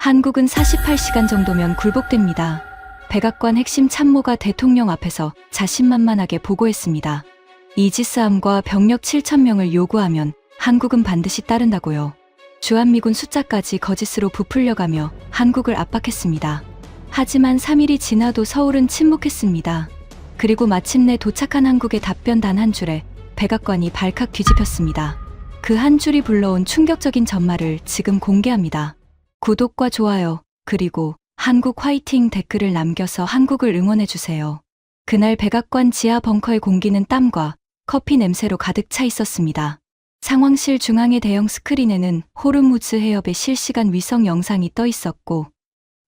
한국은 48시간 정도면 굴복됩니다. 백악관 핵심 참모가 대통령 앞에서 자신만만하게 보고했습니다. 이지스함과 병력 7,000명을 요구하면 한국은 반드시 따른다고요. 주한미군 숫자까지 거짓으로 부풀려가며 한국을 압박했습니다. 하지만 3일이 지나도 서울은 침묵했습니다. 그리고 마침내 도착한 한국의 답변 단 한 줄에 백악관이 발칵 뒤집혔습니다. 그 한 줄이 불러온 충격적인 전말을 지금 공개합니다. 구독과 좋아요, 그리고 한국 화이팅 댓글을 남겨서 한국을 응원해주세요. 그날 백악관 지하 벙커의 공기는 땀과 커피 냄새로 가득 차 있었습니다. 상황실 중앙의 대형 스크린에는 호르무즈 해협의 실시간 위성 영상이 떠 있었고,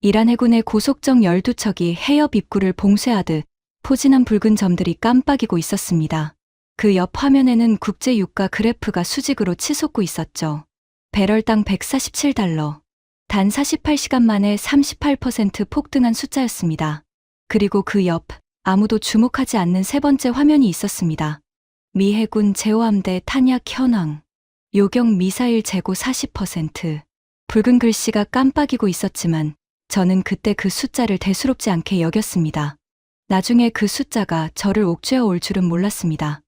이란 해군의 고속정 12척이 해협 입구를 봉쇄하듯 포진한 붉은 점들이 깜빡이고 있었습니다. 그 옆 화면에는 국제 유가 그래프가 수직으로 치솟고 있었죠. 배럴당 147달러. 단 48시간 만에 38% 폭등한 숫자였습니다. 그리고 그 옆, 아무도 주목하지 않는 세 번째 화면이 있었습니다. 미 해군 제호함대 탄약 현황. 요격 미사일 재고 40%. 붉은 글씨가 깜빡이고 있었지만 저는 그때 그 숫자를 대수롭지 않게 여겼습니다. 나중에 그 숫자가 저를 옥죄어 올 줄은 몰랐습니다.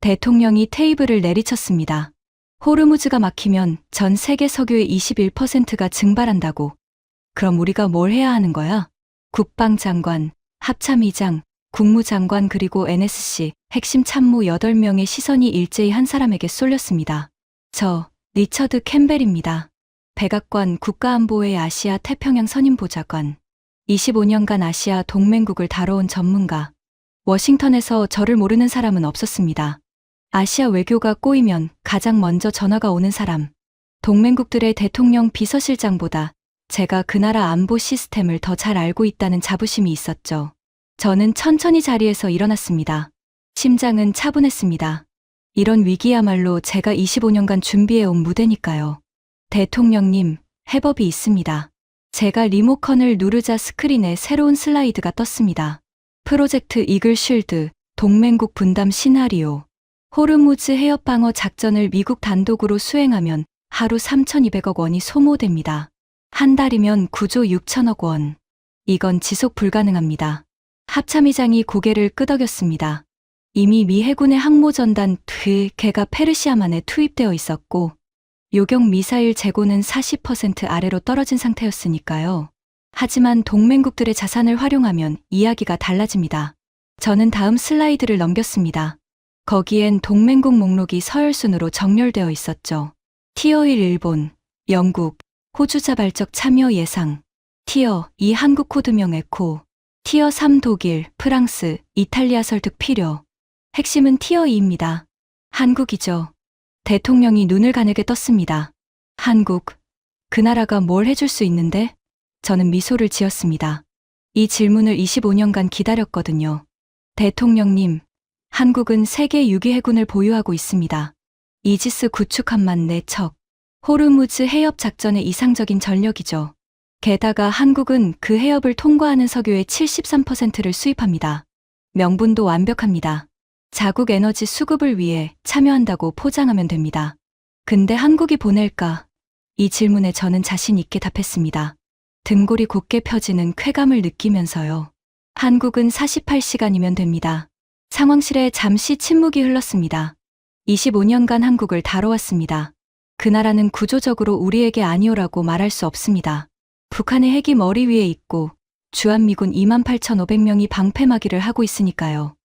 대통령이 테이블을 내리쳤습니다. 호르무즈가 막히면 전 세계 석유의 21%가 증발한다고. 그럼 우리가 뭘 해야 하는 거야? 국방장관, 합참의장, 국무장관 그리고 NSC 핵심 참모 8명의 시선이 일제히 한 사람에게 쏠렸습니다. 저, 리처드 캠벨입니다. 백악관 국가안보회 아시아 태평양 선임보좌관. 25년간 아시아 동맹국을 다뤄온 전문가. 워싱턴에서 저를 모르는 사람은 없었습니다. 아시아 외교가 꼬이면 가장 먼저 전화가 오는 사람. 동맹국들의 대통령 비서실장보다 제가 그 나라 안보 시스템을 더 잘 알고 있다는 자부심이 있었죠. 저는 천천히 자리에서 일어났습니다. 심장은 차분했습니다. 이런 위기야말로 제가 25년간 준비해온 무대니까요. 대통령님, 해법이 있습니다. 제가 리모컨을 누르자 스크린에 새로운 슬라이드가 떴습니다. 프로젝트 이글 쉴드, 동맹국 분담 시나리오. 호르무즈 해협 방어 작전을 미국 단독으로 수행하면 하루 3,200억 원이 소모됩니다. 한 달이면 9조 6천억 원. 이건 지속 불가능합니다. 합참의장이 고개를 끄덕였습니다. 이미 미 해군의 항모전단 2개가 페르시아만에 투입되어 있었고, 요격 미사일 재고는 40% 아래로 떨어진 상태였으니까요. 하지만 동맹국들의 자산을 활용하면 이야기가 달라집니다. 저는 다음 슬라이드를 넘겼습니다. 거기엔 동맹국 목록이 서열순으로 정렬되어 있었죠. 티어 1 일본, 영국, 호주 자발적 참여 예상. 티어 2 한국 코드명 에코. 티어 3 독일, 프랑스, 이탈리아 설득 필요. 핵심은 티어 2입니다. 한국이죠. 대통령이 눈을 가늘게 떴습니다. 한국. 그 나라가 뭘 해줄 수 있는데? 저는 미소를 지었습니다. 이 질문을 25년간 기다렸거든요. 대통령님, 한국은 세계 6위 해군을 보유하고 있습니다. 이지스 구축 함만 4척. 호르무즈 해협 작전의 이상적인 전력이죠. 게다가 한국은 그 해협을 통과하는 석유의 73%를 수입합니다. 명분도 완벽합니다. 자국 에너지 수급을 위해 참여한다고 포장하면 됩니다. 근데 한국이 보낼까? 이 질문에 저는 자신 있게 답했습니다. 등골이 곧게 펴지는 쾌감을 느끼면서요. 한국은 48시간이면 됩니다. 상황실에 잠시 침묵이 흘렀습니다. 25년간 한국을 다뤄왔습니다. 그 나라는 구조적으로 우리에게 아니오라고 말할 수 없습니다. 북한의 핵이 머리 위에 있고 주한미군 28,500명이 방패막이를 하고 있으니까요.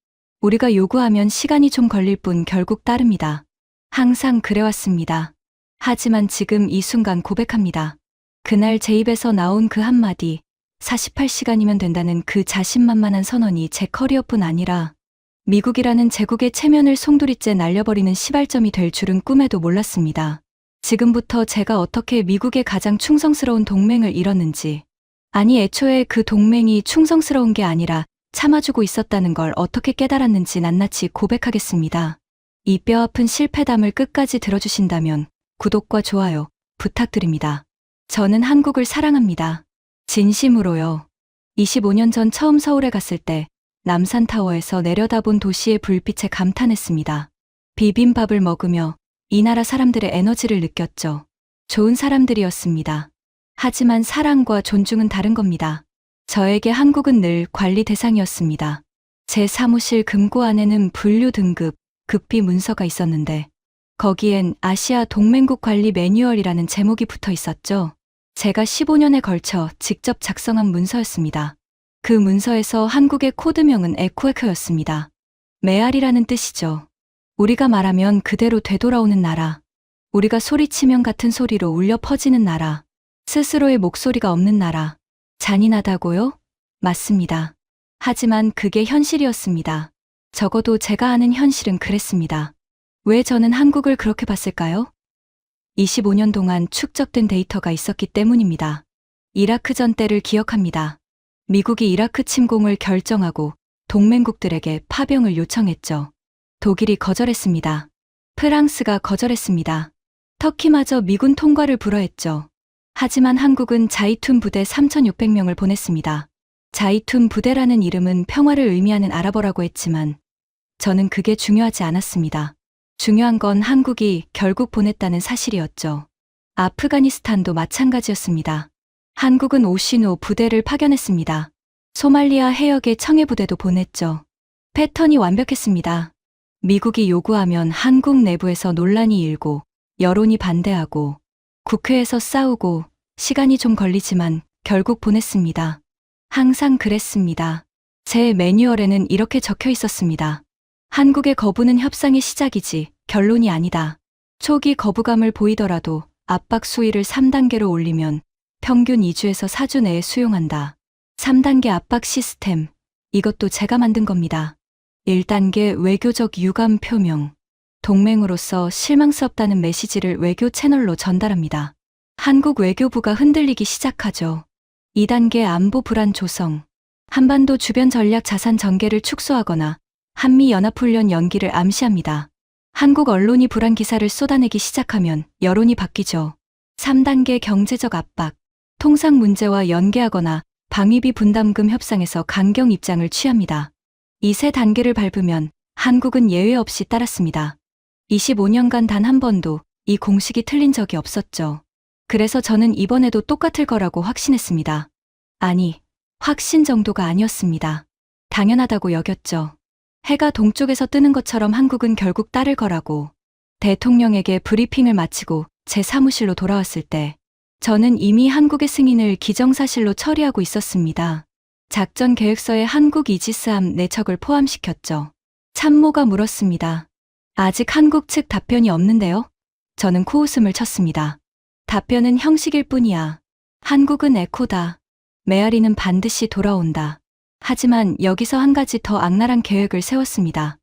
우리가 요구하면 시간이 좀 걸릴 뿐 결국 따릅니다. 항상 그래왔습니다. 하지만 지금 이 순간 고백합니다. 그날 제 입에서 나온 그 한마디, 48시간이면 된다는 그 자신만만한 선언이 제 커리어뿐 아니라 미국이라는 제국의 체면을 송두리째 날려버리는 시발점이 될 줄은 꿈에도 몰랐습니다. 지금부터 제가 어떻게 미국의 가장 충성스러운 동맹을 잃었는지, 아니 애초에 그 동맹이 충성스러운 게 아니라 참아주고 있었다는 걸 어떻게 깨달았는지 낱낱이 고백하겠습니다. 이 뼈아픈 실패담을 끝까지 들어주신다면 구독과 좋아요 부탁드립니다. 저는 한국을 사랑합니다. 진심으로요. 25년 전 처음 서울에 갔을 때 남산타워에서 내려다본 도시의 불빛에 감탄했습니다. 비빔밥을 먹으며 이 나라 사람들의 에너지를 느꼈죠. 좋은 사람들이었습니다. 하지만 사랑과 존중은 다른 겁니다. 저에게 한국은 늘 관리 대상이었습니다. 제 사무실 금고 안에는 분류 등급, 급비 문서가 있었는데 거기엔 아시아 동맹국 관리 매뉴얼이라는 제목이 붙어 있었죠. 제가 15년에 걸쳐 직접 작성한 문서였습니다. 그 문서에서 한국의 코드명은 에코에코였습니다. 메아리라는 뜻이죠. 우리가 말하면 그대로 되돌아오는 나라. 우리가 소리치면 같은 소리로 울려 퍼지는 나라. 스스로의 목소리가 없는 나라. 잔인하다고요? 맞습니다. 하지만 그게 현실이었습니다. 적어도 제가 아는 현실은 그랬습니다. 왜 저는 한국을 그렇게 봤을까요? 25년 동안 축적된 데이터가 있었기 때문입니다. 이라크전 때를 기억합니다. 미국이 이라크 침공을 결정하고 동맹국들에게 파병을 요청했죠. 독일이 거절했습니다. 프랑스가 거절했습니다. 터키마저 미군 통과를 불허했죠. 하지만 한국은 자이툰 부대 3,600명을 보냈습니다. 자이툰 부대라는 이름은 평화를 의미하는 아랍어라고 했지만 저는 그게 중요하지 않았습니다. 중요한 건 한국이 결국 보냈다는 사실이었죠. 아프가니스탄도 마찬가지였습니다. 한국은 오시노 부대를 파견했습니다. 소말리아 해역에 청해부대도 보냈죠. 패턴이 완벽했습니다. 미국이 요구하면 한국 내부에서 논란이 일고 여론이 반대하고 국회에서 싸우고 시간이 좀 걸리지만 결국 보냈습니다. 항상 그랬습니다. 제 매뉴얼에는 이렇게 적혀 있었습니다. 한국의 거부는 협상의 시작이지 결론이 아니다. 초기 거부감을 보이더라도 압박 수위를 3단계로 올리면 평균 2주에서 4주 내에 수용한다. 3단계 압박 시스템, 이것도 제가 만든 겁니다. 1단계 외교적 유감 표명, 동맹으로서 실망스럽다는 메시지를 외교 채널로 전달합니다. 한국 외교부가 흔들리기 시작하죠. 2단계 안보 불안 조성, 한반도 주변 전략 자산 전개를 축소하거나 한미연합훈련 연기를 암시합니다. 한국 언론이 불안 기사를 쏟아내기 시작하면 여론이 바뀌죠. 3단계 경제적 압박, 통상 문제와 연계하거나 방위비 분담금 협상에서 강경 입장을 취합니다. 이 세 단계를 밟으면 한국은 예외 없이 따랐습니다. 25년간 단 한 번도 이 공식이 틀린 적이 없었죠. 그래서 저는 이번에도 똑같을 거라고 확신했습니다. 아니, 확신 정도가 아니었습니다. 당연하다고 여겼죠. 해가 동쪽에서 뜨는 것처럼 한국은 결국 따를 거라고. 대통령에게 브리핑을 마치고 제 사무실로 돌아왔을 때 저는 이미 한국의 승인을 기정사실로 처리하고 있었습니다. 작전 계획서에 한국 이지스함 4척을 포함시켰죠. 참모가 물었습니다. 아직 한국 측 답변이 없는데요? 저는 코웃음을 쳤습니다. 답변은 형식일 뿐이야. 한국은 에코다. 메아리는 반드시 돌아온다. 하지만 여기서 한 가지 더 악랄한 계획을 세웠습니다.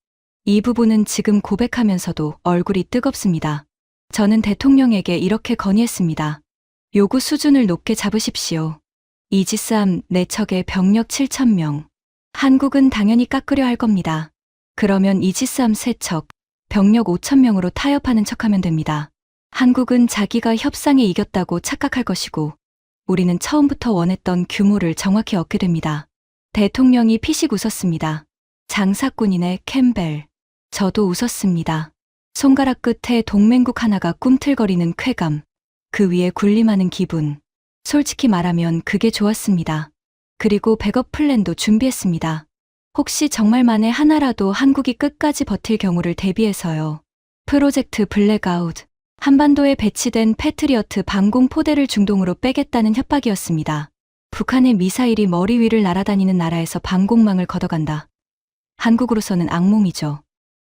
이 부분은 지금 고백하면서도 얼굴이 뜨겁습니다. 저는 대통령에게 이렇게 건의했습니다. 요구 수준을 높게 잡으십시오. 이지스함 4척에 병력 7,000명. 한국은 당연히 깎으려 할 겁니다. 그러면 이지스함 3척, 병력 5,000명으로 타협하는 척하면 됩니다. 한국은 자기가 협상에 이겼다고 착각할 것이고 우리는 처음부터 원했던 규모를 정확히 얻게 됩니다. 대통령이 피식 웃었습니다. 장사꾼이네 캠벨. 저도 웃었습니다. 손가락 끝에 동맹국 하나가 꿈틀거리는 쾌감. 그 위에 군림하는 기분. 솔직히 말하면 그게 좋았습니다. 그리고 백업 플랜도 준비했습니다. 혹시 정말 만에 하나라도 한국이 끝까지 버틸 경우를 대비해서요. 프로젝트 블랙아웃. 한반도에 배치된 패트리어트 방공포대를 중동으로 빼겠다는 협박이었습니다. 북한의 미사일이 머리 위를 날아다니는 나라에서 방공망을 걷어간다. 한국으로서는 악몽이죠.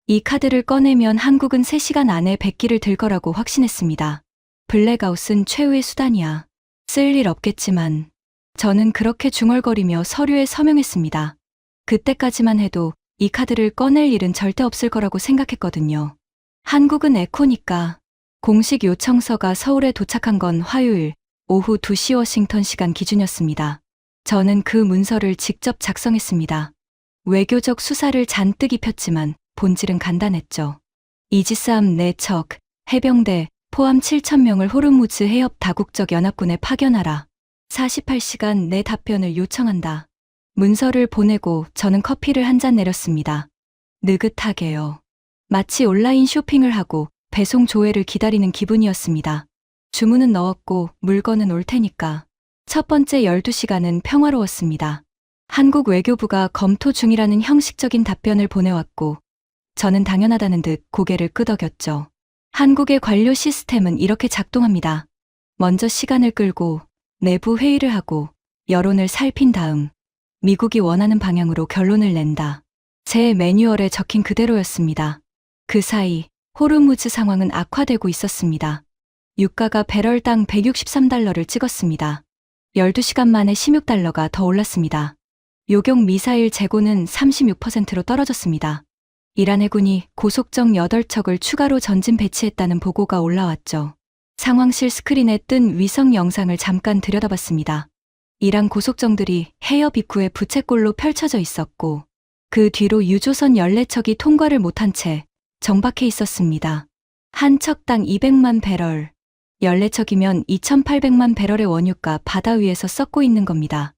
이 카드를 꺼내면 한국은 3시간 안에 백기를 들 거라고 확신했습니다. 블랙아웃은 최후의 수단이야. 쓸 일 없겠지만 저는 그렇게 중얼거리며 서류에 서명했습니다. 그때까지만 해도 이 카드를 꺼낼 일은 절대 없을 거라고 생각했거든요. 한국은 에코니까. 공식 요청서가 서울에 도착한 건 화요일 오후 2시 워싱턴 시간 기준이었습니다. 저는 그 문서를 직접 작성했습니다. 외교적 수사를 잔뜩 입혔지만 본질은 간단했죠. 이지스함 4척, 해병대, 포함 7,000명을 호르무즈 해협 다국적 연합군에 파견하라. 48시간 내 답변을 요청한다. 문서를 보내고 저는 커피를 한 잔 내렸습니다. 느긋하게요. 마치 온라인 쇼핑을 하고 배송 조회를 기다리는 기분이었습니다. 주문은 넣었고 물건은 올 테니까. 첫 번째 12시간은 평화로웠습니다. 한국 외교부가 검토 중이라는 형식적인 답변을 보내왔고 저는 당연하다는 듯 고개를 끄덕였죠. 한국의 관료 시스템은 이렇게 작동합니다. 먼저 시간을 끌고 내부 회의를 하고 여론을 살핀 다음 미국이 원하는 방향으로 결론을 낸다. 제 매뉴얼에 적힌 그대로였습니다. 그 사이 호르무즈 상황은 악화되고 있었습니다. 유가가 배럴당 163달러를 찍었습니다. 12시간 만에 16달러가 더 올랐습니다. 요격 미사일 재고는 36%로 떨어졌습니다. 이란 해군이 고속정 8척을 추가로 전진 배치했다는 보고가 올라왔죠. 상황실 스크린에 뜬 위성 영상을 잠깐 들여다봤습니다. 이란 고속정들이 해협 입구에 부채꼴로 펼쳐져 있었고 그 뒤로 유조선 14척이 통과를 못한 채 정박해 있었습니다. 한 척당 200만 배럴, 14척이면 2,800만 배럴의 원유가 바다 위에서 썩고 있는 겁니다.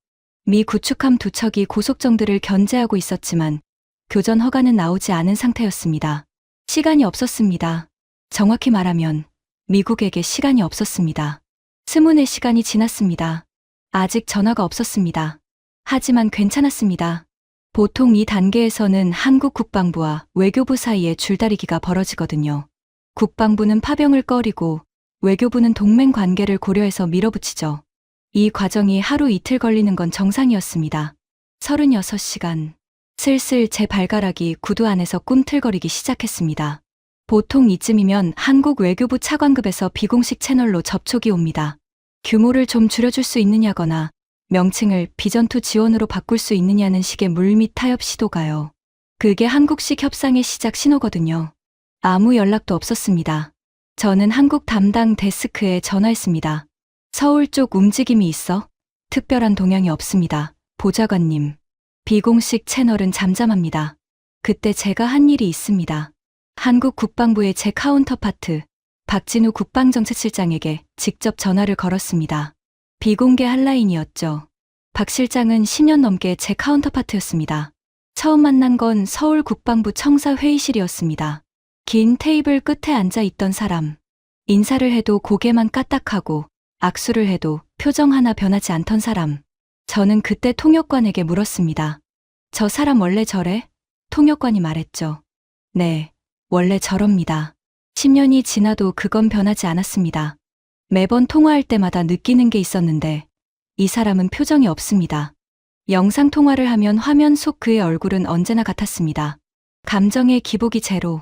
미 구축함 2척이 고속정들을 견제하고 있었지만 교전 허가는 나오지 않은 상태였습니다. 시간이 없었습니다. 정확히 말하면 미국에게 시간이 없었습니다. 24시간이 지났습니다. 아직 전화가 없었습니다. 하지만 괜찮았습니다. 보통 이 단계에서는 한국 국방부와 외교부 사이에 줄다리기가 벌어지거든요. 국방부는 파병을 꺼리고 외교부는 동맹 관계를 고려해서 밀어붙이죠. 이 과정이 하루 이틀 걸리는 건 정상이었습니다. 36시간. 슬슬 제 발가락이 구두 안에서 꿈틀거리기 시작했습니다. 보통 이쯤이면 한국 외교부 차관급에서 비공식 채널로 접촉이 옵니다. 규모를 좀 줄여줄 수 있느냐거나 명칭을 비전투 지원으로 바꿀 수 있느냐는 식의 물밑 타협 시도가요. 그게 한국식 협상의 시작 신호거든요. 아무 연락도 없었습니다. 저는 한국 담당 데스크에 전화했습니다. 서울 쪽 움직임이 있어? 특별한 동향이 없습니다. 보좌관님. 비공식 채널은 잠잠합니다. 그때 제가 한 일이 있습니다. 한국 국방부의 제 카운터파트 박진우 국방정책실장에게 직접 전화를 걸었습니다. 비공개 핫라인이었죠. 박 실장은 10년 넘게 제 카운터파트였습니다. 처음 만난 건 서울 국방부 청사 회의실이었습니다. 긴 테이블 끝에 앉아 있던 사람. 인사를 해도 고개만 까딱하고 악수를 해도 표정 하나 변하지 않던 사람. 저는 그때 통역관에게 물었습니다. 저 사람 원래 저래? 통역관이 말했죠. 네, 원래 저럽니다. 10년이 지나도 그건 변하지 않았습니다. 매번 통화할 때마다 느끼는 게 있었는데 이 사람은 표정이 없습니다. 영상 통화를 하면 화면 속 그의 얼굴은 언제나 같았습니다. 감정의 기복이 제로.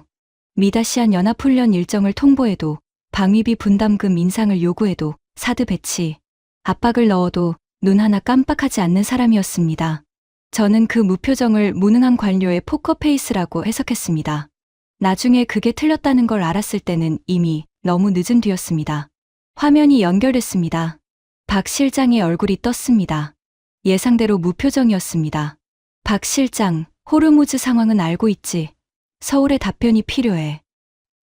미다시안 연합훈련 일정을 통보해도 방위비 분담금 인상을 요구해도 사드 배치, 압박을 넣어도 눈 하나 깜빡하지 않는 사람이었습니다. 저는 그 무표정을 무능한 관료의 포커페이스라고 해석했습니다. 나중에 그게 틀렸다는 걸 알았을 때는 이미 너무 늦은 뒤였습니다. 화면이 연결됐습니다. 박 실장의 얼굴이 떴습니다. 예상대로 무표정이었습니다. 박 실장, 호르무즈 상황은 알고 있지. 서울의 답변이 필요해.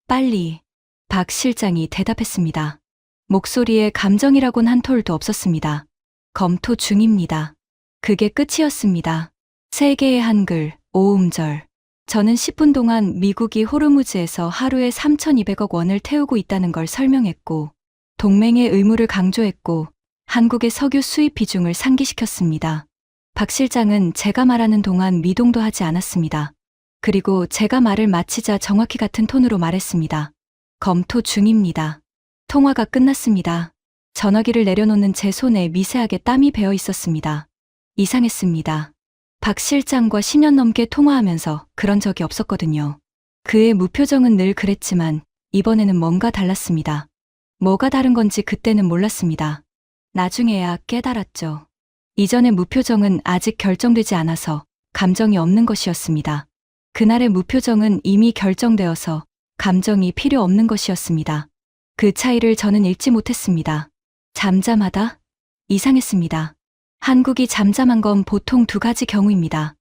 빨리. 박 실장이 대답했습니다. 목소리에 감정이라곤 한 톨도 없었습니다. 검토 중입니다. 그게 끝이었습니다. 3개의 한글, 5음절. 저는 10분 동안 미국이 호르무즈에서 하루에 3,200억 원을 태우고 있다는 걸 설명했고, 동맹의 의무를 강조했고, 한국의 석유 수입 비중을 상기시켰습니다. 박 실장은 제가 말하는 동안 미동도 하지 않았습니다. 그리고 제가 말을 마치자 정확히 같은 톤으로 말했습니다. 검토 중입니다. 통화가 끝났습니다. 전화기를 내려놓는 제 손에 미세하게 땀이 배어 있었습니다. 이상했습니다. 박 실장과 10년 넘게 통화하면서 그런 적이 없었거든요. 그의 무표정은 늘 그랬지만 이번에는 뭔가 달랐습니다. 뭐가 다른 건지 그때는 몰랐습니다. 나중에야 깨달았죠. 이전의 무표정은 아직 결정되지 않아서 감정이 없는 것이었습니다. 그날의 무표정은 이미 결정되어서 감정이 필요 없는 것이었습니다. 그 차이를 저는 읽지 못했습니다. 잠잠하다? 이상했습니다. 한국이 잠잠한 건 보통 2가지 경우입니다.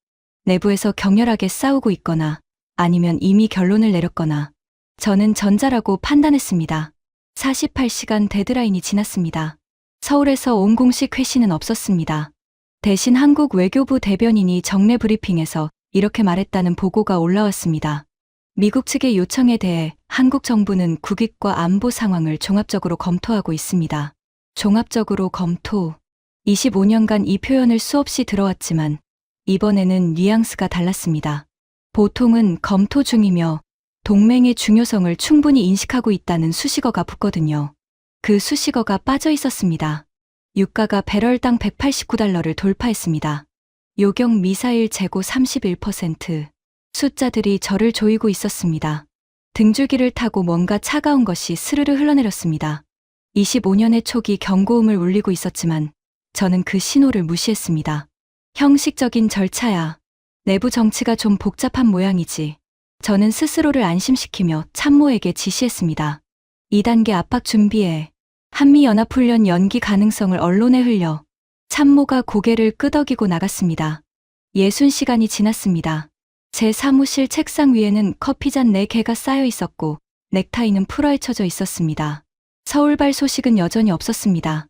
내부에서 격렬하게 싸우고 있거나 아니면 이미 결론을 내렸거나. 저는 전자라고 판단했습니다. 48시간 데드라인이 지났습니다. 서울에서 온 공식 회신은 없었습니다. 대신 한국 외교부 대변인이 정례 브리핑에서 이렇게 말했다는 보고가 올라왔습니다. 미국 측의 요청에 대해 한국 정부는 국익과 안보 상황을 종합적으로 검토하고 있습니다. 종합적으로 검토. 25년간 이 표현을 수없이 들어왔지만 이번에는 뉘앙스가 달랐습니다. 보통은 검토 중이며 동맹의 중요성을 충분히 인식하고 있다는 수식어가 붙거든요. 그 수식어가 빠져 있었습니다. 유가가 배럴당 189달러를 돌파했습니다. 요격 미사일 재고 31%. 숫자들이 저를 조이고 있었습니다. 등줄기를 타고 뭔가 차가운 것이 스르르 흘러내렸습니다. 25년의 초기 경고음을 울리고 있었지만 저는 그 신호를 무시했습니다. 형식적인 절차야. 내부 정치가 좀 복잡한 모양이지. 저는 스스로를 안심시키며 참모에게 지시했습니다. 2단계 압박 준비해. 한미연합훈련 연기 가능성을 언론에 흘려. 참모가 고개를 끄덕이고 나갔습니다. 60시간이 지났습니다. 제 사무실 책상 위에는 커피잔 4개가 쌓여 있었고 넥타이는 풀어헤쳐져 있었습니다. 서울발 소식은 여전히 없었습니다.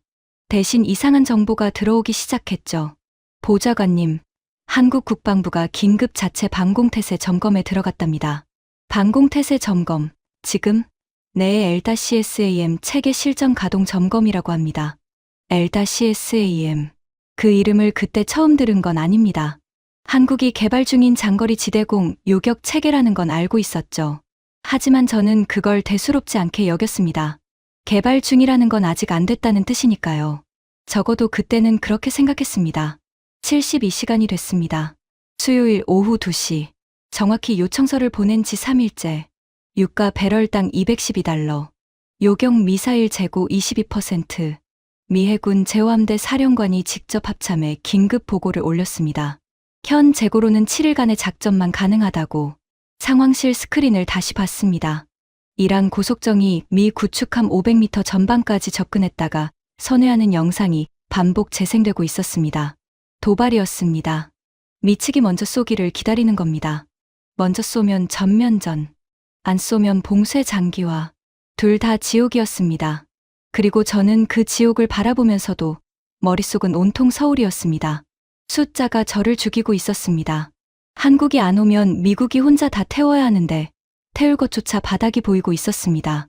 대신 이상한 정보가 들어오기 시작했죠. 보좌관님, 한국 국방부가 긴급 자체 방공태세 점검에 들어갔답니다. 방공태세 점검, 지금? 네, LCSAM 체계 실전 가동 점검이라고 합니다. LCSAM. 그 이름을 그때 처음 들은 건 아닙니다. 한국이 개발 중인 장거리 지대공 요격 체계라는 건 알고 있었죠. 하지만 저는 그걸 대수롭지 않게 여겼습니다. 개발 중이라는 건 아직 안 됐다는 뜻이니까요. 적어도 그때는 그렇게 생각했습니다. 72시간이 됐습니다. 수요일 오후 2시. 정확히 요청서를 보낸 지 3일째. 유가 배럴당 212달러. 요격 미사일 재고 22%. 미 해군 제호함대 사령관이 직접 합참에 긴급 보고를 올렸습니다. 현 재고로는 7일간의 작전만 가능하다고. 상황실 스크린을 다시 봤습니다. 이란 고속정이 미 구축함 500m 전방까지 접근했다가 선회하는 영상이 반복 재생되고 있었습니다. 도발이었습니다. 미측이 먼저 쏘기를 기다리는 겁니다. 먼저 쏘면 전면전, 안 쏘면 봉쇄 장기화. 둘 다 지옥이었습니다. 그리고 저는 그 지옥을 바라보면서도 머릿속은 온통 서울이었습니다. 숫자가 저를 죽이고 있었습니다. 한국이 안 오면 미국이 혼자 다 태워야 하는데 태울 것조차 바닥이 보이고 있었습니다.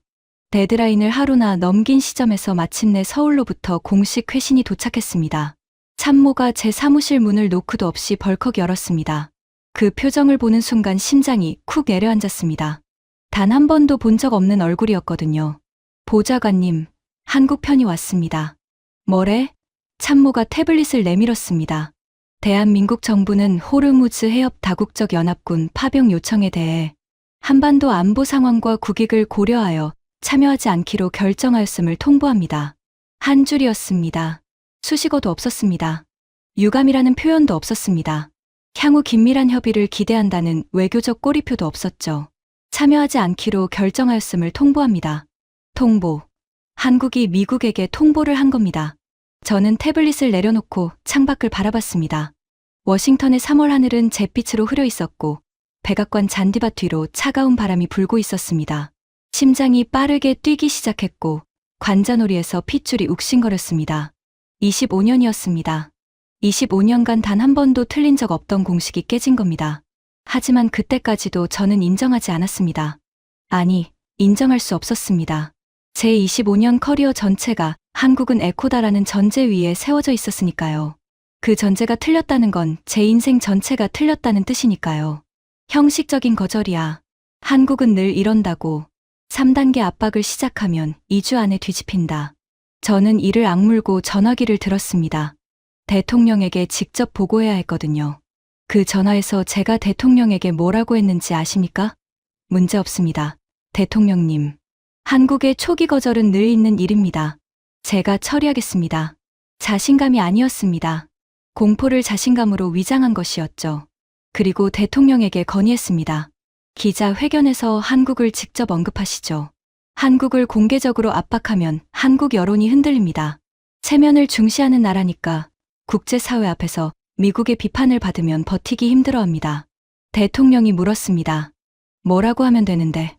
데드라인을 하루나 넘긴 시점에서 마침내 서울로부터 공식 회신이 도착했습니다. 참모가 제 사무실 문을 노크도 없이 벌컥 열었습니다. 그 표정을 보는 순간 심장이 쿡 내려앉았습니다. 단 한 번도 본 적 없는 얼굴이었거든요. 보좌관님, 한국 편이 왔습니다. 뭐래? 참모가 태블릿을 내밀었습니다. 대한민국 정부는 호르무즈 해협 다국적 연합군 파병 요청에 대해 한반도 안보 상황과 국익을 고려하여 참여하지 않기로 결정하였음을 통보합니다. 한 줄이었습니다. 수식어도 없었습니다. 유감이라는 표현도 없었습니다. 향후 긴밀한 협의를 기대한다는 외교적 꼬리표도 없었죠. 참여하지 않기로 결정하였음을 통보합니다. 통보. 한국이 미국에게 통보를 한 겁니다. 저는 태블릿을 내려놓고 창밖을 바라봤습니다. 워싱턴의 3월 하늘은 잿빛으로 흐려 있었고 백악관 잔디밭 뒤로 차가운 바람이 불고 있었습니다. 심장이 빠르게 뛰기 시작했고 관자놀이에서 핏줄이 욱신거렸습니다. 25년이었습니다. 25년간 단 한 번도 틀린 적 없던 공식이 깨진 겁니다. 하지만 그때까지도 저는 인정하지 않았습니다. 아니, 인정할 수 없었습니다. 제 25년 커리어 전체가 한국은 에코다라는 전제 위에 세워져 있었으니까요. 그 전제가 틀렸다는 건 제 인생 전체가 틀렸다는 뜻이니까요. 형식적인 거절이야. 한국은 늘 이런다고. 3단계 압박을 시작하면 2주 안에 뒤집힌다. 저는 이를 악물고 전화기를 들었습니다. 대통령에게 직접 보고해야 했거든요. 그 전화에서 제가 대통령에게 뭐라고 했는지 아십니까? 문제 없습니다. 대통령님. 한국의 초기 거절은 늘 있는 일입니다. 제가 처리하겠습니다. 자신감이 아니었습니다. 공포를 자신감으로 위장한 것이었죠. 그리고 대통령에게 건의했습니다. 기자회견에서 한국을 직접 언급하시죠. 한국을 공개적으로 압박하면 한국 여론이 흔들립니다. 체면을 중시하는 나라니까 국제사회 앞에서 미국의 비판을 받으면 버티기 힘들어합니다. 대통령이 물었습니다. 뭐라고 하면 되는데?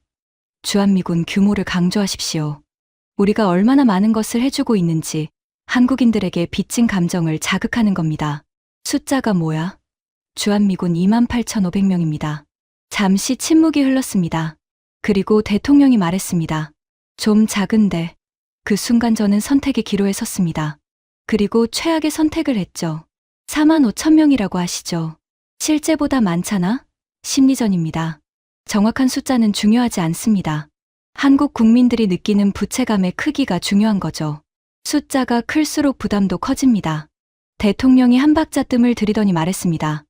주한미군 규모를 강조하십시오. 우리가 얼마나 많은 것을 해주고 있는지 한국인들에게 빚진 감정을 자극하는 겁니다. 숫자가 뭐야? 주한미군 28,500명입니다. 잠시 침묵이 흘렀습니다. 그리고 대통령이 말했습니다. 좀 작은데. 그 순간 저는 선택의 기로에 섰습니다. 그리고 최악의 선택을 했죠. 4만 5천 명이라고 하시죠. 실제보다 많잖아? 심리전입니다. 정확한 숫자는 중요하지 않습니다. 한국 국민들이 느끼는 부채감의 크기가 중요한 거죠. 숫자가 클수록 부담도 커집니다. 대통령이 한 박자 뜸을 들이더니 말했습니다.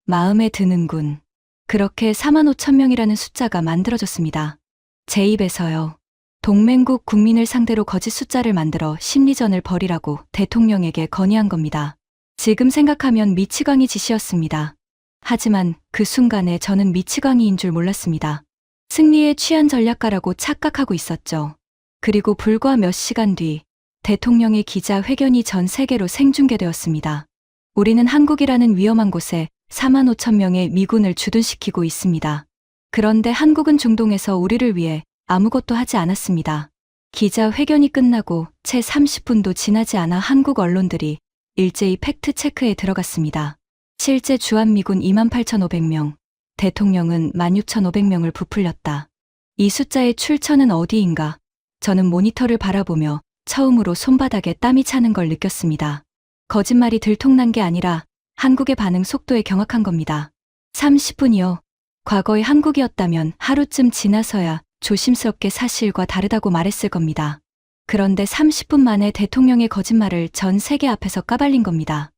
마음에 드는군. 그렇게 4만 5천 명이라는 숫자가 만들어졌습니다. 제 입에서요. 동맹국 국민을 상대로 거짓 숫자를 만들어 심리전을 벌이라고 대통령에게 건의한 겁니다. 지금 생각하면 미치광이 짓이었습니다. 하지만 그 순간에 저는 미치광이인 줄 몰랐습니다. 승리에 취한 전략가라고 착각하고 있었죠. 그리고 불과 몇 시간 뒤 대통령의 기자회견이 전 세계로 생중계되었습니다. 우리는 한국이라는 위험한 곳에 4만 5천 명의 미군을 주둔시키고 있습니다. 그런데 한국은 중동에서 우리를 위해 아무것도 하지 않았습니다. 기자회견이 끝나고 채 30분도 지나지 않아 한국 언론들이 일제히 팩트체크에 들어갔습니다. 실제 주한미군 28,500명, 대통령은 16,500명을 부풀렸다. 이 숫자의 출처는 어디인가? 저는 모니터를 바라보며 처음으로 손바닥에 땀이 차는 걸 느꼈습니다. 거짓말이 들통난 게 아니라 한국의 반응 속도에 경악한 겁니다. 30분이요. 과거의 한국이었다면 하루쯤 지나서야 조심스럽게 사실과 다르다고 말했을 겁니다. 그런데 30분 만에 대통령의 거짓말을 전 세계 앞에서 까발린 겁니다.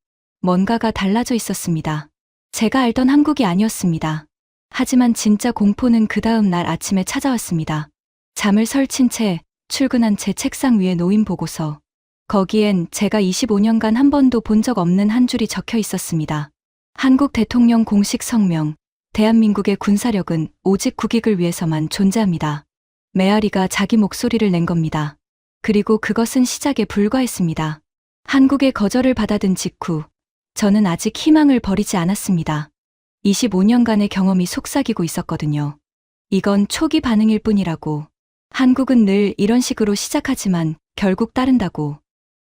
뭔가가 달라져 있었습니다. 제가 알던 한국이 아니었습니다. 하지만 진짜 공포는 그 다음 날 아침에 찾아왔습니다. 잠을 설친 채 출근한 제 책상 위에 놓인 보고서. 거기엔 제가 25년간 한 번도 본 적 없는 한 줄이 적혀 있었습니다. 한국 대통령 공식 성명. 대한민국의 군사력은 오직 국익을 위해서만 존재합니다. 메아리가 자기 목소리를 낸 겁니다. 그리고 그것은 시작에 불과했습니다. 한국의 거절을 받아든 직후 저는 아직 희망을 버리지 않았습니다. 25년간의 경험이 속삭이고 있었거든요. 이건 초기 반응일 뿐이라고. 한국은 늘 이런 식으로 시작하지만 결국 따른다고.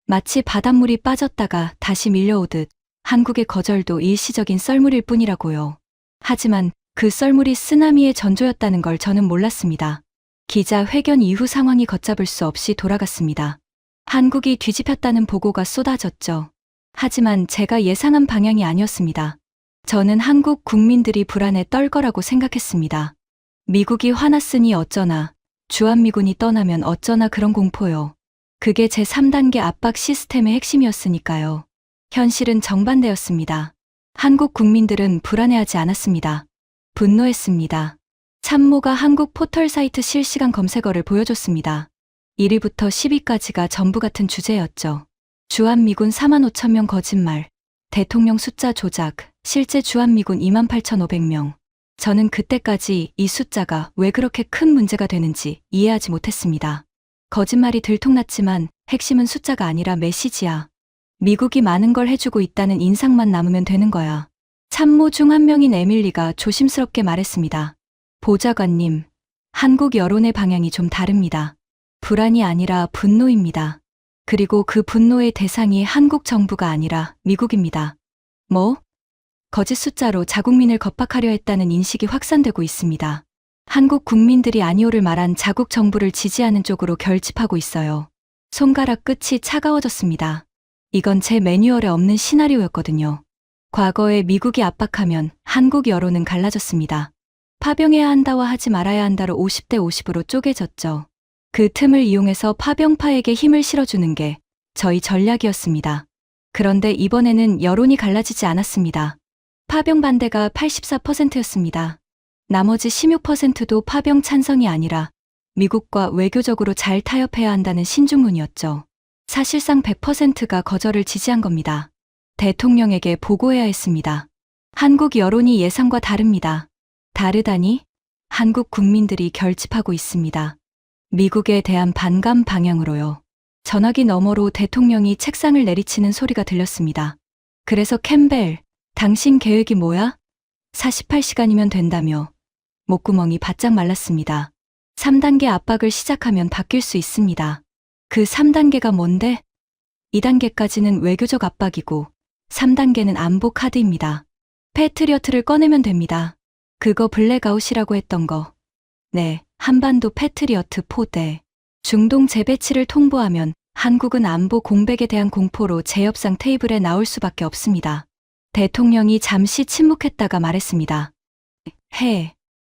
마치 바닷물이 빠졌다가 다시 밀려오듯 한국의 거절도 일시적인 썰물일 뿐이라고요. 하지만 그 썰물이 쓰나미의 전조였다는 걸 저는 몰랐습니다. 기자회견 이후 상황이 걷잡을 수 없이 돌아갔습니다. 한국이 뒤집혔다는 보고가 쏟아졌죠. 하지만 제가 예상한 방향이 아니었습니다. 저는 한국 국민들이 불안에 떨 거라고 생각했습니다. 미국이 화났으니 어쩌나, 주한미군이 떠나면 어쩌나 그런 공포요. 그게 제 3단계 압박 시스템의 핵심이었으니까요. 현실은 정반대였습니다. 한국 국민들은 불안해하지 않았습니다. 분노했습니다. 참모가 한국 포털 사이트 실시간 검색어를 보여줬습니다. 1위부터 10위까지가 전부 같은 주제였죠. 주한미군 4만 5천 명 거짓말, 대통령 숫자 조작, 실제 주한미군 28,500명. 저는 그때까지 이 숫자가 왜 그렇게 큰 문제가 되는지 이해하지 못했습니다. 거짓말이 들통났지만 핵심은 숫자가 아니라 메시지야. 미국이 많은 걸 해주고 있다는 인상만 남으면 되는 거야. 참모 중 한 명인 에밀리가 조심스럽게 말했습니다. 보좌관님, 한국 여론의 방향이 좀 다릅니다. 불안이 아니라 분노입니다. 그리고 그 분노의 대상이 한국 정부가 아니라 미국입니다. 뭐? 거짓 숫자로 자국민을 겁박하려 했다는 인식이 확산되고 있습니다. 한국 국민들이 아니오를 말한 자국 정부를 지지하는 쪽으로 결집하고 있어요. 손가락 끝이 차가워졌습니다. 이건 제 매뉴얼에 없는 시나리오였거든요. 과거에 미국이 압박하면 한국 여론은 갈라졌습니다. 파병해야 한다와 하지 말아야 한다로 50대 50으로 쪼개졌죠. 그 틈을 이용해서 파병파에게 힘을 실어주는 게 저희 전략이었습니다. 그런데 이번에는 여론이 갈라지지 않았습니다. 파병 반대가 84%였습니다. 나머지 16%도 파병 찬성이 아니라 미국과 외교적으로 잘 타협해야 한다는 신중문이었죠. 사실상 100%가 거절을 지지한 겁니다. 대통령에게 보고해야 했습니다. 한국 여론이 예상과 다릅니다. 다르다니? 한국 국민들이 결집하고 있습니다. 미국에 대한 반감 방향으로요. 전화기 너머로 대통령이 책상을 내리치는 소리가 들렸습니다. 그래서 캠벨, 당신 계획이 뭐야? 48시간이면 된다며. 목구멍이 바짝 말랐습니다. 3단계 압박을 시작하면 바뀔 수 있습니다. 그 3단계가 뭔데? 2단계까지는 외교적 압박이고 3단계는 안보 카드입니다. 패트리어트를 꺼내면 됩니다. 그거 블랙아웃이라고 했던 거. 네, 한반도 패트리어트 포대. 중동 재배치를 통보하면 한국은 안보 공백에 대한 공포로 재협상 테이블에 나올 수밖에 없습니다. 대통령이 잠시 침묵했다가 말했습니다.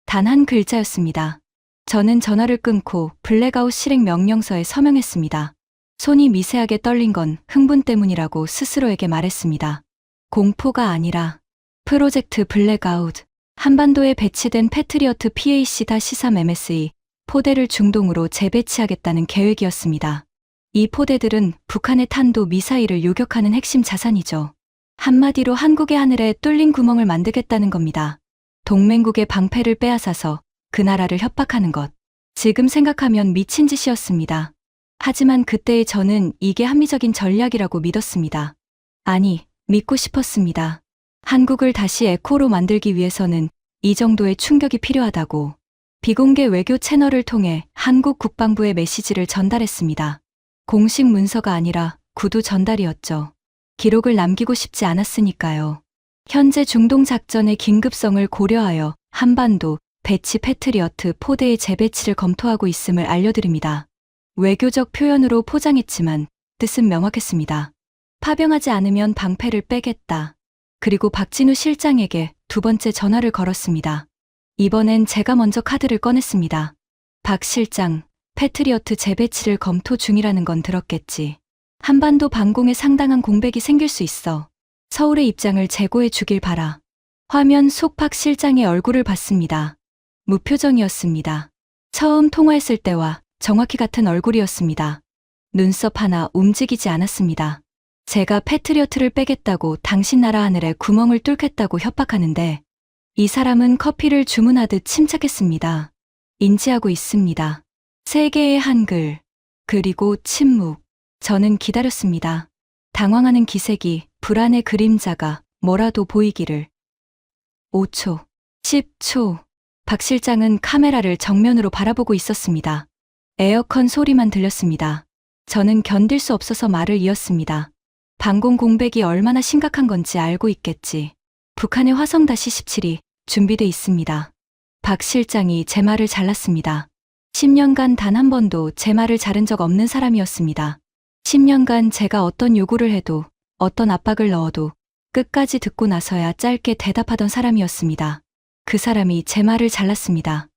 단 한 글자였습니다. 저는 전화를 끊고 블랙아웃 실행 명령서에 서명했습니다. 손이 미세하게 떨린 건 흥분 때문이라고 스스로에게 말했습니다. 공포가 아니라 프로젝트 블랙아웃. 한반도에 배치된 패트리어트 PAC-3 MSE 포대를 중동으로 재배치하겠다는 계획이었습니다. 이 포대들은 북한의 탄도 미사일을 요격하는 핵심 자산이죠. 한마디로 한국의 하늘에 뚫린 구멍을 만들겠다는 겁니다. 동맹국의 방패를 빼앗아서 그 나라를 협박하는 것. 지금 생각하면 미친 짓이었습니다. 하지만 그때의 저는 이게 합리적인 전략이라고 믿었습니다. 아니, 믿고 싶었습니다. 한국을 다시 에코로 만들기 위해서는 이 정도의 충격이 필요하다고. 비공개 외교 채널을 통해 한국 국방부의 메시지를 전달했습니다. 공식 문서가 아니라 구두 전달이었죠. 기록을 남기고 싶지 않았으니까요. 현재 중동 작전의 긴급성을 고려하여 한반도 배치 패트리어트 포대의 재배치를 검토하고 있음을 알려드립니다. 외교적 표현으로 포장했지만 뜻은 명확했습니다. 파병하지 않으면 방패를 빼겠다. 그리고 박진우 실장에게 두 번째 전화를 걸었습니다. 이번엔 제가 먼저 카드를 꺼냈습니다. 박 실장, 패트리어트 재배치를 검토 중이라는 건 들었겠지. 한반도 방공에 상당한 공백이 생길 수 있어. 서울의 입장을 재고해 주길 바라. 화면 속 박 실장의 얼굴을 봤습니다. 무표정이었습니다. 처음 통화했을 때와 정확히 같은 얼굴이었습니다. 눈썹 하나 움직이지 않았습니다. 제가 패트리어트를 빼겠다고 당신 나라 하늘에 구멍을 뚫겠다고 협박하는데 이 사람은 커피를 주문하듯 침착했습니다. 인지하고 있습니다. 세 개의 한글, 그리고 침묵. 저는 기다렸습니다. 당황하는 기색이, 불안의 그림자가 뭐라도 보이기를. 5초, 10초. 박 실장은 카메라를 정면으로 바라보고 있었습니다. 에어컨 소리만 들렸습니다. 저는 견딜 수 없어서 말을 이었습니다. 방공 공백이 얼마나 심각한 건지 알고 있겠지. 북한의 화성-17이 준비돼 있습니다. 박 실장이 제 말을 잘랐습니다. 10년간 단 한 번도 제 말을 자른 적 없는 사람이었습니다. 10년간 제가 어떤 요구를 해도, 어떤 압박을 넣어도 끝까지 듣고 나서야 짧게 대답하던 사람이었습니다. 그 사람이 제 말을 잘랐습니다.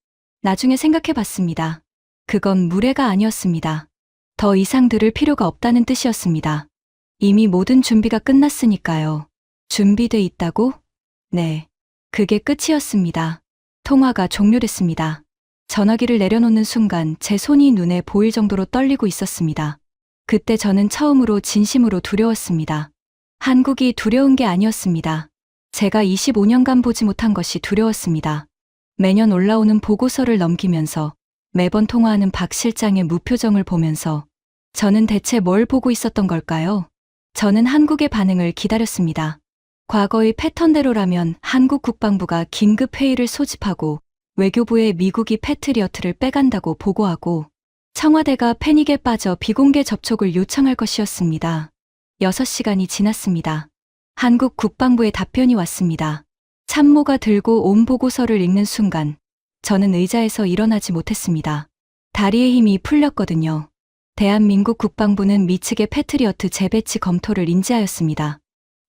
나중에 생각해봤습니다. 그건 무례가 아니었습니다. 더 이상 들을 필요가 없다는 뜻이었습니다. 이미 모든 준비가 끝났으니까요. 준비돼 있다고? 네. 그게 끝이었습니다. 통화가 종료됐습니다. 전화기를 내려놓는 순간 제 손이 눈에 보일 정도로 떨리고 있었습니다. 그때 저는 처음으로 진심으로 두려웠습니다. 한국이 두려운 게 아니었습니다. 제가 25년간 보지 못한 것이 두려웠습니다. 매년 올라오는 보고서를 넘기면서 매번 통화하는 박 실장의 무표정을 보면서 저는 대체 뭘 보고 있었던 걸까요? 저는 한국의 반응을 기다렸습니다. 과거의 패턴대로라면 한국 국방부가 긴급 회의를 소집하고 외교부에 미국이 패트리어트를 빼간다고 보고하고 청와대가 패닉에 빠져 비공개 접촉을 요청할 것이었습니다. 6시간이 지났습니다. 한국 국방부의 답변이 왔습니다. 참모가 들고 온 보고서를 읽는 순간 저는 의자에서 일어나지 못했습니다. 다리의 힘이 풀렸거든요. 대한민국 국방부는 미측의 패트리어트 재배치 검토를 인지하였습니다.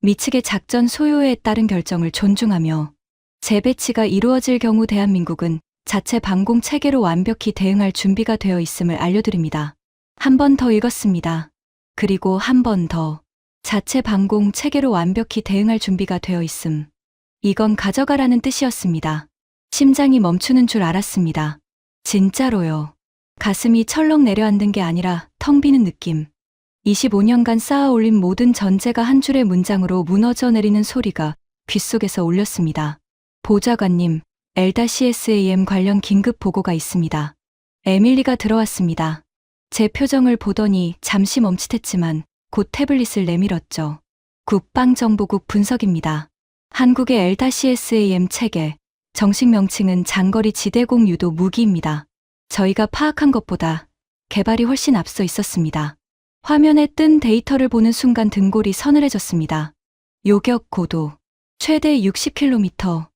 미측의 작전 소요에 따른 결정을 존중하며 재배치가 이루어질 경우 대한민국은 자체 방공 체계로 완벽히 대응할 준비가 되어 있음을 알려드립니다. 한 번 더 읽었습니다. 그리고 한 번 더. 자체 방공 체계로 완벽히 대응할 준비가 되어 있음. 이건 가져가라는 뜻이었습니다. 심장이 멈추는 줄 알았습니다. 진짜로요. 가슴이 철렁 내려앉는 게 아니라 텅 비는 느낌. 25년간 쌓아 올린 모든 전제가 한 줄의 문장으로 무너져 내리는 소리가 귓속에서 울렸습니다. 보좌관님, L-SAM 관련 긴급 보고가 있습니다. 에밀리가 들어왔습니다. 제 표정을 보더니 잠시 멈칫했지만 곧 태블릿을 내밀었죠. 국방정보국 분석입니다. 한국의 L-SAM 체계, 정식 명칭은 장거리 지대공 유도 무기입니다. 저희가 파악한 것보다 개발이 훨씬 앞서 있었습니다. 화면에 뜬 데이터를 보는 순간 등골이 서늘해졌습니다. 요격 고도, 최대 60km,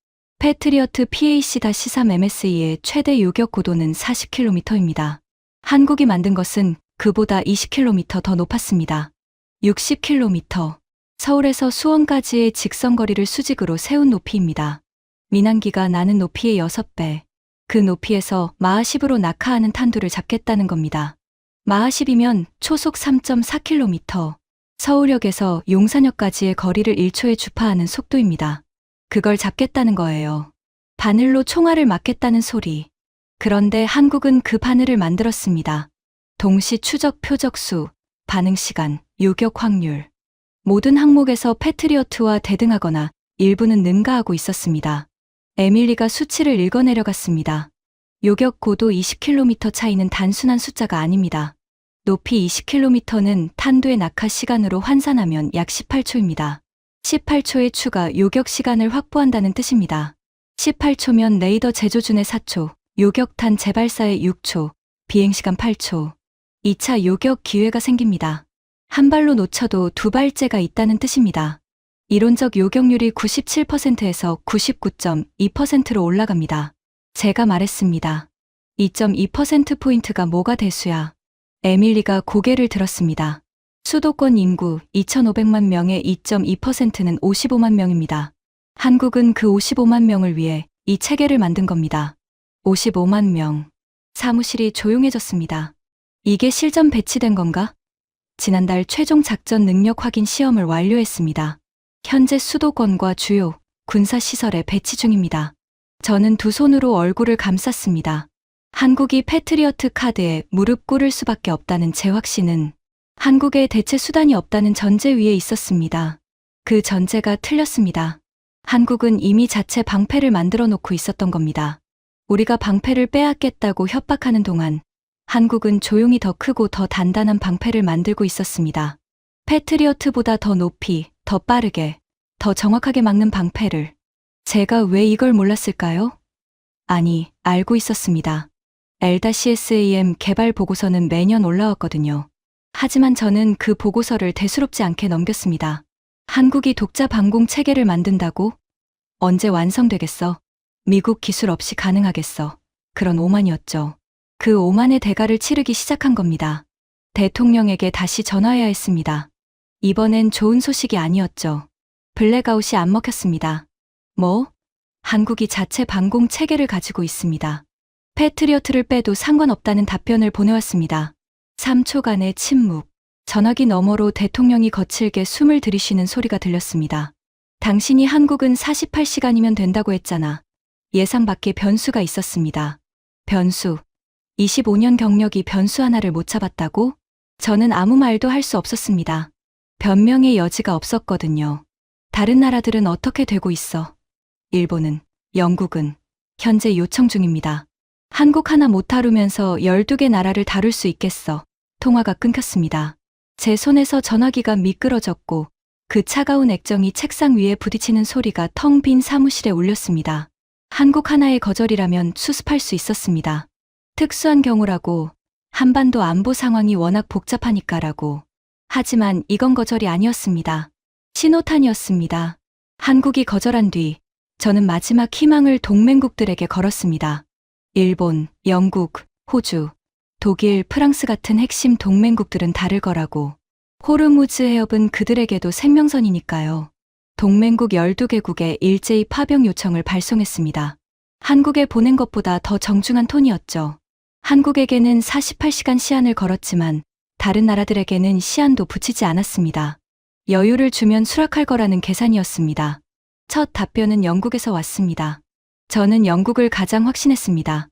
패트리어트 PAC-3 MSE의 최대 요격 고도는 40km입니다. 한국이 만든 것은 그보다 20km 더 높았습니다. 60km. 서울에서 수원까지의 직선거리를 수직으로 세운 높이입니다. 민항기가 나는 높이의 6배. 그 높이에서 마하 10으로 낙하하는 탄두를 잡겠다는 겁니다. 마하 10이면 초속 3.4km. 서울역에서 용산역까지의 거리를 1초에 주파하는 속도입니다. 그걸 잡겠다는 거예요. 바늘로 총알을 맞겠다는 소리. 그런데 한국은 그 바늘을 만들었습니다. 동시 추적 표적수, 반응시간, 요격 확률. 모든 항목에서 패트리어트와 대등하거나 일부는 능가하고 있었습니다. 에밀리가 수치를 읽어내려갔습니다. 요격 고도 20km 차이는 단순한 숫자가 아닙니다. 높이 20km는 탄두의 낙하 시간으로 환산하면 약 18초입니다. 18초의 추가 요격 시간을 확보한다는 뜻입니다. 18초면 레이더 제조준의 4초, 요격탄 재발사의 6초, 비행시간 8초. 2차 요격 기회가 생깁니다. 한 발로 놓쳐도 두 발째가 있다는 뜻입니다. 이론적 요격률이 97%에서 99.2%로 올라갑니다. 제가 말했습니다. 2.2%포인트가 뭐가 대수야. 에밀리가 고개를 들었습니다. 수도권 인구 2,500만 명의 2.2%는 55만 명입니다. 한국은 그 55만 명을 위해 이 체계를 만든 겁니다. 55만 명. 사무실이 조용해졌습니다. 이게 실전 배치된 건가? 지난달 최종 작전 능력 확인 시험을 완료했습니다. 현재 수도권과 주요 군사시설에 배치 중입니다. 저는 두 손으로 얼굴을 감쌌습니다. 한국이 패트리어트 카드에 무릎 꿇을 수밖에 없다는 제 확신은 한국에 대체 수단이 없다는 전제 위에 있었습니다. 그 전제가 틀렸습니다. 한국은 이미 자체 방패를 만들어 놓고 있었던 겁니다. 우리가 방패를 빼앗겠다고 협박하는 동안 한국은 조용히 더 크고 더 단단한 방패를 만들고 있었습니다. 패트리어트보다 더 높이, 더 빠르게, 더 정확하게 막는 방패를. 제가 왜 이걸 몰랐을까요? 아니, 알고 있었습니다. L-SAM 개발 보고서는 매년 올라왔거든요. 하지만 저는 그 보고서를 대수롭지 않게 넘겼습니다. 한국이 독자 방공 체계를 만든다고? 언제 완성되겠어? 미국 기술 없이 가능하겠어? 그런 오만이었죠. 그 오만의 대가를 치르기 시작한 겁니다. 대통령에게 다시 전화해야 했습니다. 이번엔 좋은 소식이 아니었죠. 블랙아웃이 안 먹혔습니다. 뭐? 한국이 자체 방공 체계를 가지고 있습니다. 패트리어트를 빼도 상관없다는 답변을 보내왔습니다. 3초간의 침묵. 전화기 너머로 대통령이 거칠게 숨을 들이쉬는 소리가 들렸습니다. 당신이 한국은 48시간이면 된다고 했잖아. 예상 밖의 변수가 있었습니다. 변수. 25년 경력이 변수 하나를 못 잡았다고? 저는 아무 말도 할 수 없었습니다. 변명의 여지가 없었거든요. 다른 나라들은 어떻게 되고 있어? 일본은, 영국은 현재 요청 중입니다. 한국 하나 못 다루면서 12개 나라를 다룰 수 있겠어. 통화가 끊겼습니다. 제 손에서 전화기가 미끄러졌고 그 차가운 액정이 책상 위에 부딪히는 소리가 텅 빈 사무실에 울렸습니다. 한국 하나의 거절이라면 수습할 수 있었습니다. 특수한 경우라고, 한반도 안보 상황이 워낙 복잡하니까라고. 하지만 이건 거절이 아니었습니다. 신호탄이었습니다. 한국이 거절한 뒤 저는 마지막 희망을 동맹국들에게 걸었습니다. 일본, 영국, 호주, 독일, 프랑스 같은 핵심 동맹국들은 다를 거라고. 호르무즈 해협은 그들에게도 생명선이니까요. 동맹국 12개국에 일제히 파병 요청을 발송했습니다. 한국에 보낸 것보다 더 정중한 톤이었죠. 한국에게는 48시간 시한을 걸었지만 다른 나라들에게는 시한도 붙이지 않았습니다. 여유를 주면 수락할 거라는 계산이었습니다. 첫 답변은 영국에서 왔습니다. 저는 영국을 가장 확신했습니다.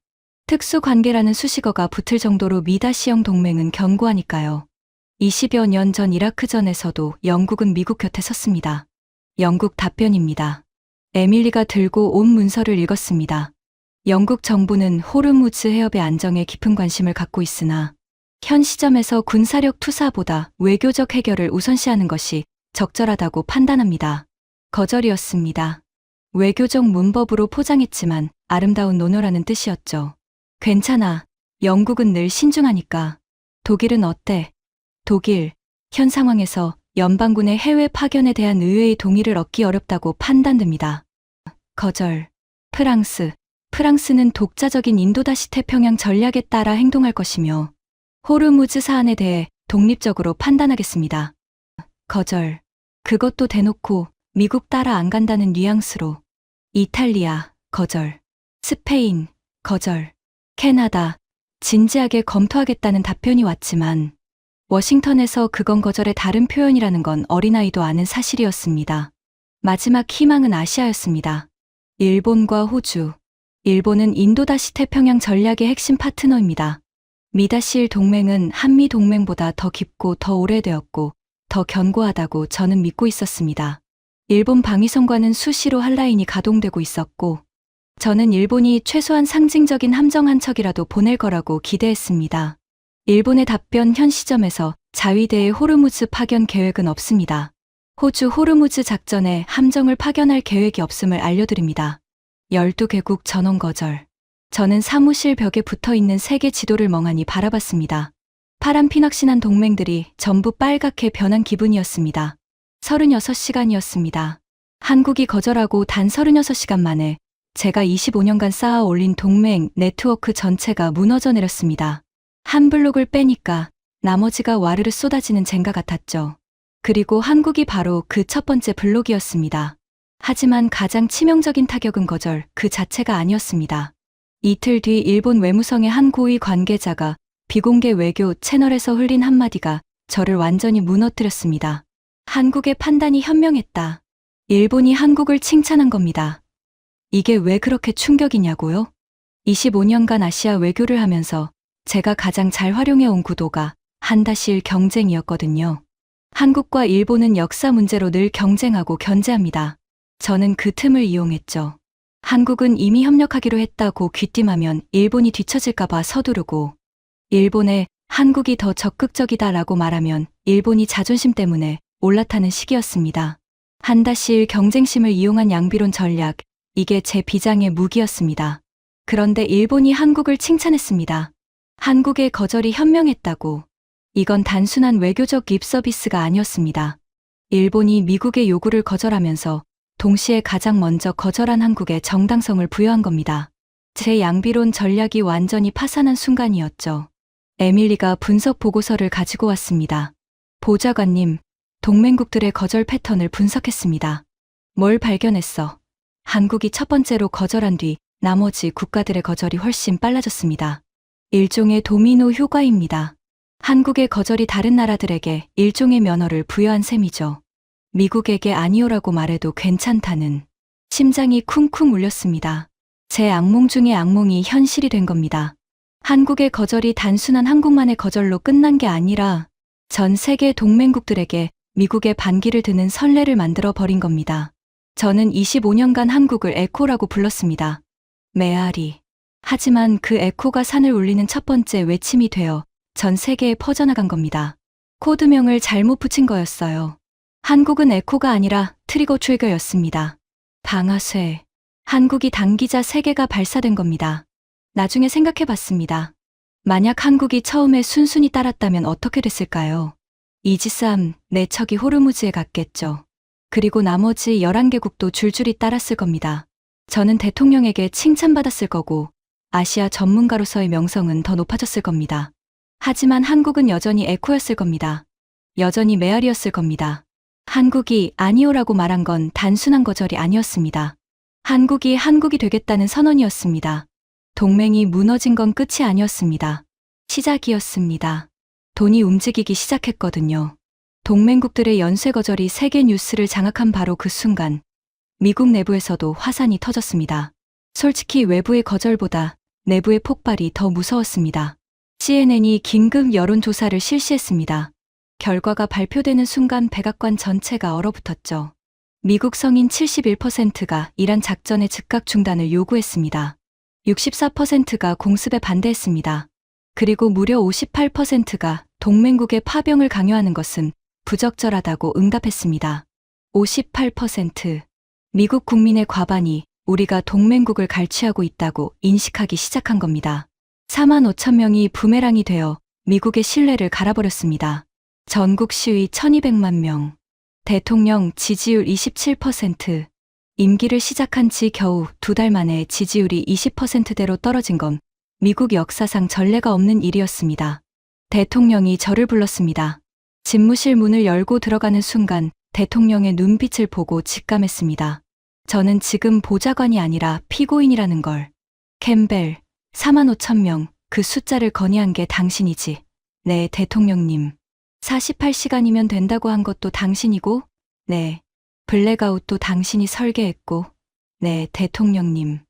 특수관계라는 수식어가 붙을 정도로 미다시형 동맹은 견고하니까요. 20여 년 전 이라크전에서도 영국은 미국 곁에 섰습니다. 영국 답변입니다. 에밀리가 들고 온 문서를 읽었습니다. 영국 정부는 호르무즈 해협의 안정에 깊은 관심을 갖고 있으나 현 시점에서 군사력 투사보다 외교적 해결을 우선시하는 것이 적절하다고 판단합니다. 거절이었습니다. 외교적 문법으로 포장했지만 아름다운 논어라는 뜻이었죠. 괜찮아. 영국은 늘 신중하니까. 독일은 어때? 독일. 현 상황에서 연방군의 해외 파견에 대한 의회의 동의를 얻기 어렵다고 판단됩니다. 거절. 프랑스는 독자적인 인도다시태평양 전략에 따라 행동할 것이며 호르무즈 사안에 대해 독립적으로 판단하겠습니다. 거절. 그것도 대놓고 미국 따라 안 간다는 뉘앙스로. 이탈리아, 거절. 스페인, 거절. 캐나다, 진지하게 검토하겠다는 답변이 왔지만 워싱턴에서 그건 거절의 다른 표현이라는 건 어린아이도 아는 사실이었습니다. 마지막 희망은 아시아였습니다. 일본과 호주. 일본은 인도다시태평양 전략의 핵심 파트너입니다. 미다시1 동맹은 한미 동맹보다 더 깊고 더 오래되었고 더 견고하다고 저는 믿고 있었습니다. 일본 방위성과는 수시로 한라인이 가동되고 있었고 저는 일본이 최소한 상징적인 함정 한 척이라도 보낼 거라고 기대했습니다. 일본의 답변 현 시점에서 자위대의 호르무즈 파견 계획은 없습니다. 호주 호르무즈 작전에 함정을 파견할 계획이 없음을 알려드립니다. 12개국 전원 거절. 저는 사무실 벽에 붙어있는 세계 지도를 멍하니 바라봤습니다. 파란 피낚신한 동맹들이 전부 빨갛게 변한 기분이었습니다. 36시간이었습니다. 한국이 거절하고 단 36시간 만에 제가 25년간 쌓아 올린 동맹 네트워크 전체가 무너져 내렸습니다. 한 블록을 빼니까 나머지가 와르르 쏟아지는 쟁과 같았죠. 그리고 한국이 바로 그 첫 번째 블록이었습니다. 하지만 가장 치명적인 타격은 거절 그 자체가 아니었습니다. 이틀 뒤 일본 외무성의 한 고위 관계자가 비공개 외교 채널에서 흘린 한마디가 저를 완전히 무너뜨렸습니다. 한국의 판단이 현명했다. 일본이 한국을 칭찬한 겁니다. 이게 왜 그렇게 충격이냐고요? 25년간 아시아 외교를 하면서 제가 가장 잘 활용해온 구도가 한다시일 경쟁이었거든요. 한국과 일본은 역사 문제로 늘 경쟁하고 견제합니다. 저는 그 틈을 이용했죠. 한국은 이미 협력하기로 했다고 귀띔하면 일본이 뒤처질까봐 서두르고 일본에 한국이 더 적극적이다라고 말하면 일본이 자존심 때문에 올라타는 시기였습니다. 한다시일 경쟁심을 이용한 양비론 전략, 이게 제 비장의 무기였습니다. 그런데 일본이 한국을 칭찬했습니다. 한국의 거절이 현명했다고. 이건 단순한 외교적 립서비스가 아니었습니다. 일본이 미국의 요구를 거절하면서 동시에 가장 먼저 거절한 한국에 정당성을 부여한 겁니다. 제 양비론 전략이 완전히 파산한 순간이었죠. 에밀리가 분석 보고서를 가지고 왔습니다. 보좌관님, 동맹국들의 거절 패턴을 분석했습니다. 뭘 발견했어? 한국이 첫 번째로 거절한 뒤 나머지 국가들의 거절이 훨씬 빨라졌습니다. 일종의 도미노 효과입니다. 한국의 거절이 다른 나라들에게 일종의 면허를 부여한 셈이죠. 미국에게 아니오라고 말해도 괜찮다는. 심장이 쿵쿵 울렸습니다. 제 악몽 중의 악몽이 현실이 된 겁니다. 한국의 거절이 단순한 한국만의 거절로 끝난 게 아니라 전 세계 동맹국들에게 미국의 반기를 드는 선례를 만들어 버린 겁니다. 저는 25년간 한국을 에코라고 불렀습니다. 메아리. 하지만 그 에코가 산을 울리는 첫 번째 외침이 되어 전 세계에 퍼져나간 겁니다. 코드명을 잘못 붙인 거였어요. 한국은 에코가 아니라 트리거 트리거였습니다. 방아쇠. 한국이 당기자 세계가 발사된 겁니다. 나중에 생각해봤습니다. 만약 한국이 처음에 순순히 따랐다면 어떻게 됐을까요? 이지스함, 네 척이 호르무즈에 갔겠죠. 그리고 나머지 11개국도 줄줄이 따랐을 겁니다. 저는 대통령에게 칭찬받았을 거고 아시아 전문가로서의 명성은 더 높아졌을 겁니다. 하지만 한국은 여전히 에코였을 겁니다. 여전히 메아리였을 겁니다. 한국이 아니오라고 말한 건 단순한 거절이 아니었습니다. 한국이 되겠다는 선언이었습니다. 동맹이 무너진 건 끝이 아니었습니다. 시작이었습니다. 돈이 움직이기 시작했거든요. 동맹국들의 연쇄 거절이 세계 뉴스를 장악한 바로 그 순간 미국 내부에서도 화산이 터졌습니다. 솔직히 외부의 거절보다 내부의 폭발이 더 무서웠습니다. CNN이 긴급 여론조사를 실시했습니다. 결과가 발표되는 순간 백악관 전체가 얼어붙었죠. 미국 성인 71%가 이란 작전의 즉각 중단을 요구했습니다. 64%가 공습에 반대했습니다. 그리고 무려 58%가 동맹국의 파병을 강요하는 것은 부적절하다고 응답했습니다. 58%. 미국 국민의 과반이 우리가 동맹국을 갈취하고 있다고 인식하기 시작한 겁니다. 4만 5천 명이 부메랑이 되어 미국의 신뢰를 갈아버렸습니다. 전국 시위 1200만 명. 대통령 지지율 27%. 임기를 시작한 지 겨우 2달 만에 지지율이 20%대로 떨어진 건 미국 역사상 전례가 없는 일이었습니다. 대통령이 저를 불렀습니다. 집무실 문을 열고 들어가는 순간 대통령의 눈빛을 보고 직감했습니다. 저는 지금 보좌관이 아니라 피고인이라는 걸. 캠벨, 45,000명, 그 숫자를 건의한 게 당신이지. 네, 대통령님. 48시간이면 된다고 한 것도 당신이고, 네. 블랙아웃도 당신이 설계했고, 네, 대통령님.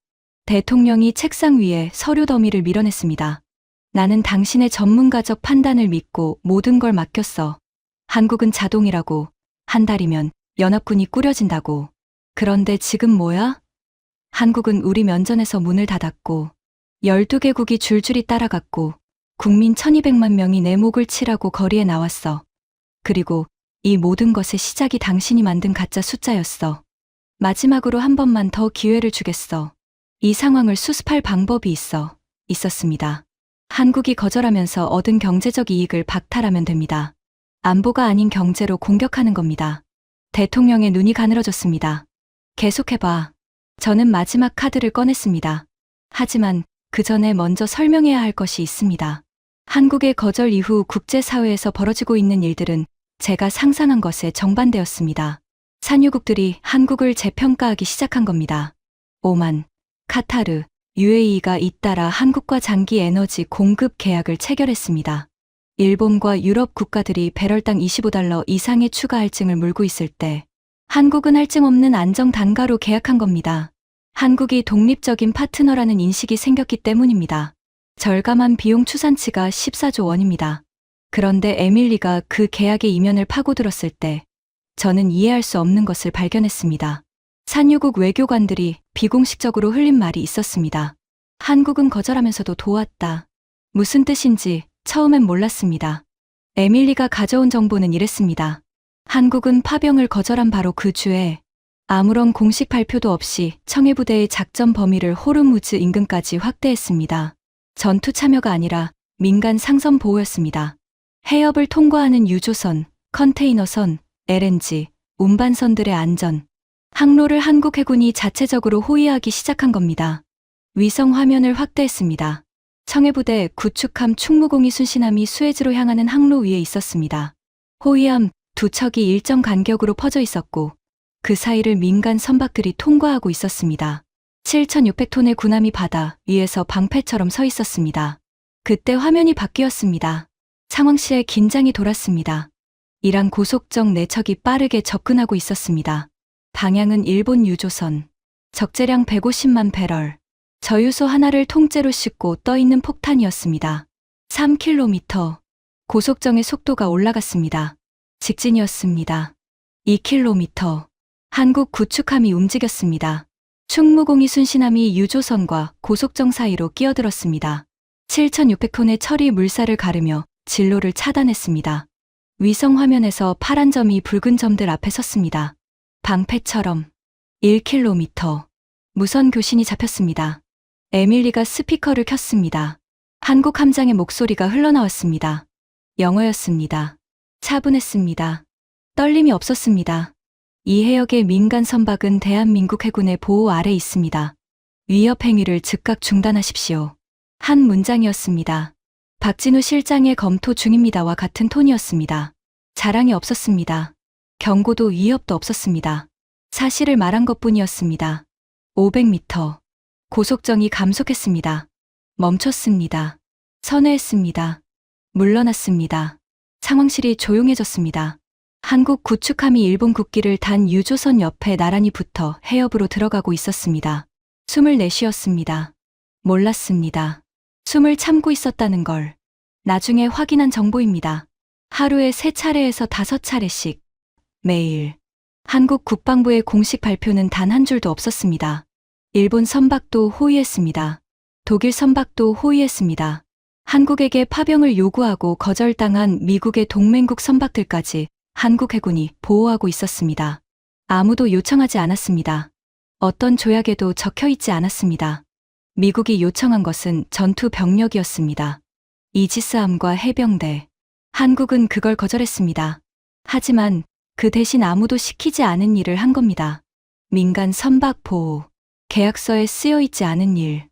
대통령이 책상 위에 서류 더미를 밀어냈습니다. 나는 당신의 전문가적 판단을 믿고 모든 걸 맡겼어. 한국은 자동이라고. 한 달이면 연합군이 꾸려진다고. 그런데 지금 뭐야? 한국은 우리 면전에서 문을 닫았고, 12개국이 줄줄이 따라갔고, 국민 1200만 명이 내 목을 치라고 거리에 나왔어. 그리고 이 모든 것의 시작이 당신이 만든 가짜 숫자였어. 마지막으로 한 번만 더 기회를 주겠어. 이 상황을 수습할 방법이 있었습니다. 한국이 거절하면서 얻은 경제적 이익을 박탈하면 됩니다. 안보가 아닌 경제로 공격하는 겁니다. 대통령의 눈이 가늘어졌습니다. 계속해봐. 저는 마지막 카드를 꺼냈습니다. 하지만 그 전에 먼저 설명해야 할 것이 있습니다. 한국의 거절 이후 국제사회에서 벌어지고 있는 일들은 제가 상상한 것에 정반대였습니다. 산유국들이 한국을 재평가하기 시작한 겁니다. 오만, 카타르, UAE가 잇따라 한국과 장기 에너지 공급 계약을 체결했습니다. 일본과 유럽 국가들이 배럴당 $25 이상의 추가 할증을 물고 있을 때 한국은 할증 없는 안정 단가로 계약한 겁니다. 한국이 독립적인 파트너라는 인식이 생겼기 때문입니다. 절감한 비용 추산치가 14조 원입니다. 그런데 에밀리가 그 계약의 이면을 파고들었을 때 저는 이해할 수 없는 것을 발견했습니다. 산유국 외교관들이 비공식적으로 흘린 말이 있었습니다. 한국은 거절하면서도 도왔다. 무슨 뜻인지 처음엔 몰랐습니다. 에밀리가 가져온 정보는 이랬습니다. 한국은 파병을 거절한 바로 그 주에 아무런 공식 발표도 없이 청해부대의 작전 범위를 호르무즈 인근까지 확대했습니다. 전투 참여가 아니라 민간 상선 보호였습니다. 해협을 통과하는 유조선, 컨테이너선, LNG, 운반선들의 안전, 항로를 한국 해군이 자체적으로 호위하기 시작한 겁니다. 위성 화면을 확대했습니다. 청해부대 구축함 충무공이 순신함이 수에즈로 향하는 항로 위에 있었습니다. 호위함 2척이 일정 간격으로 퍼져 있었고 그 사이를 민간 선박들이 통과하고 있었습니다. 7,600톤의 군함이 바다 위에서 방패처럼 서 있었습니다. 그때 화면이 바뀌었습니다. 상황실에 긴장이 돌았습니다. 이란 고속정 4척이 빠르게 접근하고 있었습니다. 방향은 일본 유조선, 적재량 150만 배럴, 저유소 하나를 통째로 싣고 떠있는 폭탄이었습니다. 3km. 고속정의 속도가 올라갔습니다. 직진이었습니다. 2km. 한국 구축함이 움직였습니다. 충무공이 순신함이 유조선과 고속정 사이로 끼어들었습니다. 7,600톤의 철이 물살을 가르며 진로를 차단했습니다. 위성 화면에서 파란 점이 붉은 점들 앞에 섰습니다. 방패처럼. 1km. 무선 교신이 잡혔습니다. 에밀리가 스피커를 켰습니다. 한국 함장의 목소리가 흘러나왔습니다. 영어였습니다. 차분했습니다. 떨림이 없었습니다. 이 해역의 민간 선박은 대한민국 해군의 보호 아래 있습니다. 위협 행위를 즉각 중단하십시오. 한 문장이었습니다. 박진우 실장의 검토 중입니다와 같은 톤이었습니다. 자랑이 없었습니다. 경고도 위협도 없었습니다. 사실을 말한 것뿐이었습니다. 500m. 고속정이 감속했습니다. 멈췄습니다. 선회했습니다. 물러났습니다. 상황실이 조용해졌습니다. 한국 구축함이 일본 국기를 단 유조선 옆에 나란히 붙어 해협으로 들어가고 있었습니다. 숨을 내쉬었습니다. 몰랐습니다. 숨을 참고 있었다는 걸 나중에 확인한 정보입니다. 하루에 3차례에서 5차례씩 매일. 한국 국방부의 공식 발표는 단 한 줄도 없었습니다. 일본 선박도 호위했습니다. 독일 선박도 호위했습니다. 한국에게 파병을 요구하고 거절당한 미국의 동맹국 선박들까지 한국 해군이 보호하고 있었습니다. 아무도 요청하지 않았습니다. 어떤 조약에도 적혀 있지 않았습니다. 미국이 요청한 것은 전투 병력이었습니다. 이지스함과 해병대. 한국은 그걸 거절했습니다. 하지만 그 대신 아무도 시키지 않은 일을 한 겁니다. 민간 선박 보호, 계약서에 쓰여 있지 않은 일,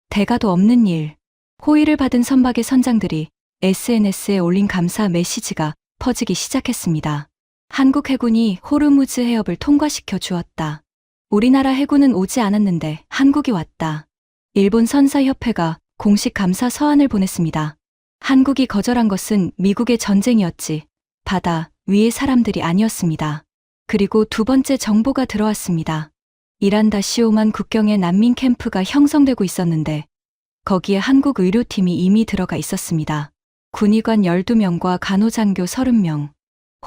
대가도 없는 일, 호의를 받은 선박의 선장들이 SNS에 올린 감사 메시지가 퍼지기 시작했습니다. 한국 해군이 호르무즈 해협을 통과시켜 주었다. 우리나라 해군은 오지 않았는데 한국이 왔다. 일본 선사협회가 공식 감사 서한을 보냈습니다. 한국이 거절한 것은 미국의 전쟁이었지 바다 위의 사람들이 아니었습니다. 그리고 두 번째 정보가 들어왔습니다. 이란 다시오만 국경에 난민 캠프가 형성되고 있었는데 거기에 한국 의료팀이 이미 들어가 있었습니다. 군의관 12명과 간호장교 30명.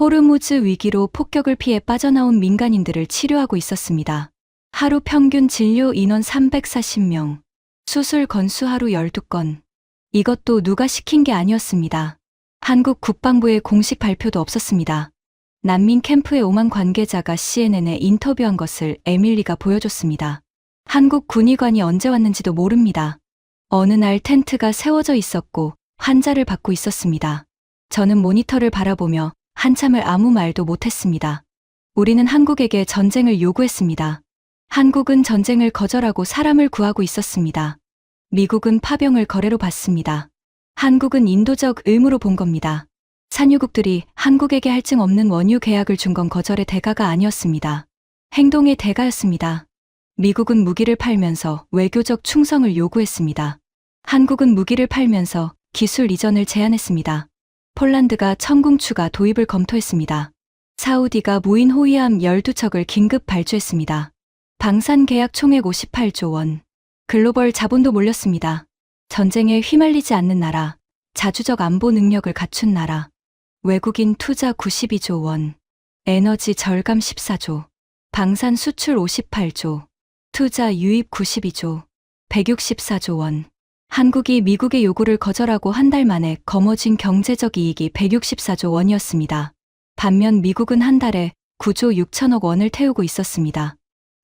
호르무즈 위기로 폭격을 피해 빠져나온 민간인들을 치료하고 있었습니다. 하루 평균 진료 인원 340명. 수술 건수 하루 12건. 이것도 누가 시킨 게 아니었습니다. 한국 국방부의 공식 발표도 없었습니다. 난민 캠프에 오만 관계자가 CNN에 인터뷰한 것을 에밀리가 보여줬습니다. 한국 군의관이 언제 왔는지도 모릅니다. 어느 날 텐트가 세워져 있었고 환자를 받고 있었습니다. 저는 모니터를 바라보며 한참을 아무 말도 못했습니다. 우리는 한국에게 전쟁을 요구했습니다. 한국은 전쟁을 거절하고 사람을 구하고 있었습니다. 미국은 파병을 거래로 봤습니다. 한국은 인도적 의무로 본 겁니다. 산유국들이 한국에게 할증 없는 원유 계약을 준 건 거절의 대가가 아니었습니다. 행동의 대가였습니다. 미국은 무기를 팔면서 외교적 충성을 요구했습니다. 한국은 무기를 팔면서 기술 이전을 제안했습니다. 폴란드가 천궁 추가 도입을 검토했습니다. 사우디가 무인 호위함 12척을 긴급 발주했습니다. 방산 계약 총액 58조 원. 글로벌 자본도 몰렸습니다. 전쟁에 휘말리지 않는 나라, 자주적 안보 능력을 갖춘 나라. 외국인 투자 92조 원. 에너지 절감 14조. 방산 수출 58조. 투자 유입 92조. 164조 원. 한국이 미국의 요구를 거절하고 한 달 만에 거머쥔 경제적 이익이 164조 원이었습니다. 반면 미국은 한 달에 9조 6천억 원을 태우고 있었습니다.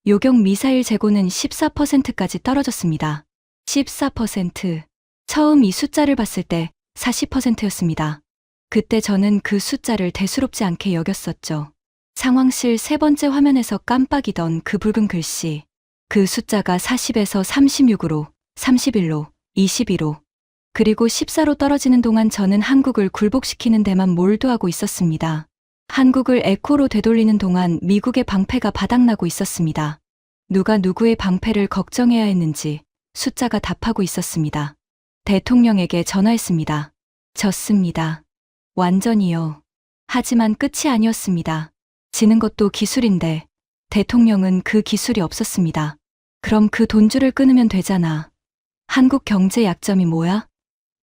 요격 미사일 재고는 14%까지 떨어졌습니다. 14%. 처음 이 숫자를 봤을 때 40%였습니다. 그때 저는 그 숫자를 대수롭지 않게 여겼었죠. 상황실 세 번째 화면에서 깜빡이던 그 붉은 글씨. 그 숫자가 40에서 36으로, 31로, 22로, 그리고 14로 떨어지는 동안 저는 한국을 굴복시키는 데만 몰두하고 있었습니다. 한국을 에코로 되돌리는 동안 미국의 방패가 바닥나고 있었습니다. 누가 누구의 방패를 걱정해야 했는지 숫자가 답하고 있었습니다. 대통령에게 전화했습니다. 졌습니다. 완전히요. 하지만 끝이 아니었습니다. 지는 것도 기술인데 대통령은 그 기술이 없었습니다. 그럼 그 돈줄을 끊으면 되잖아. 한국 경제 약점이 뭐야?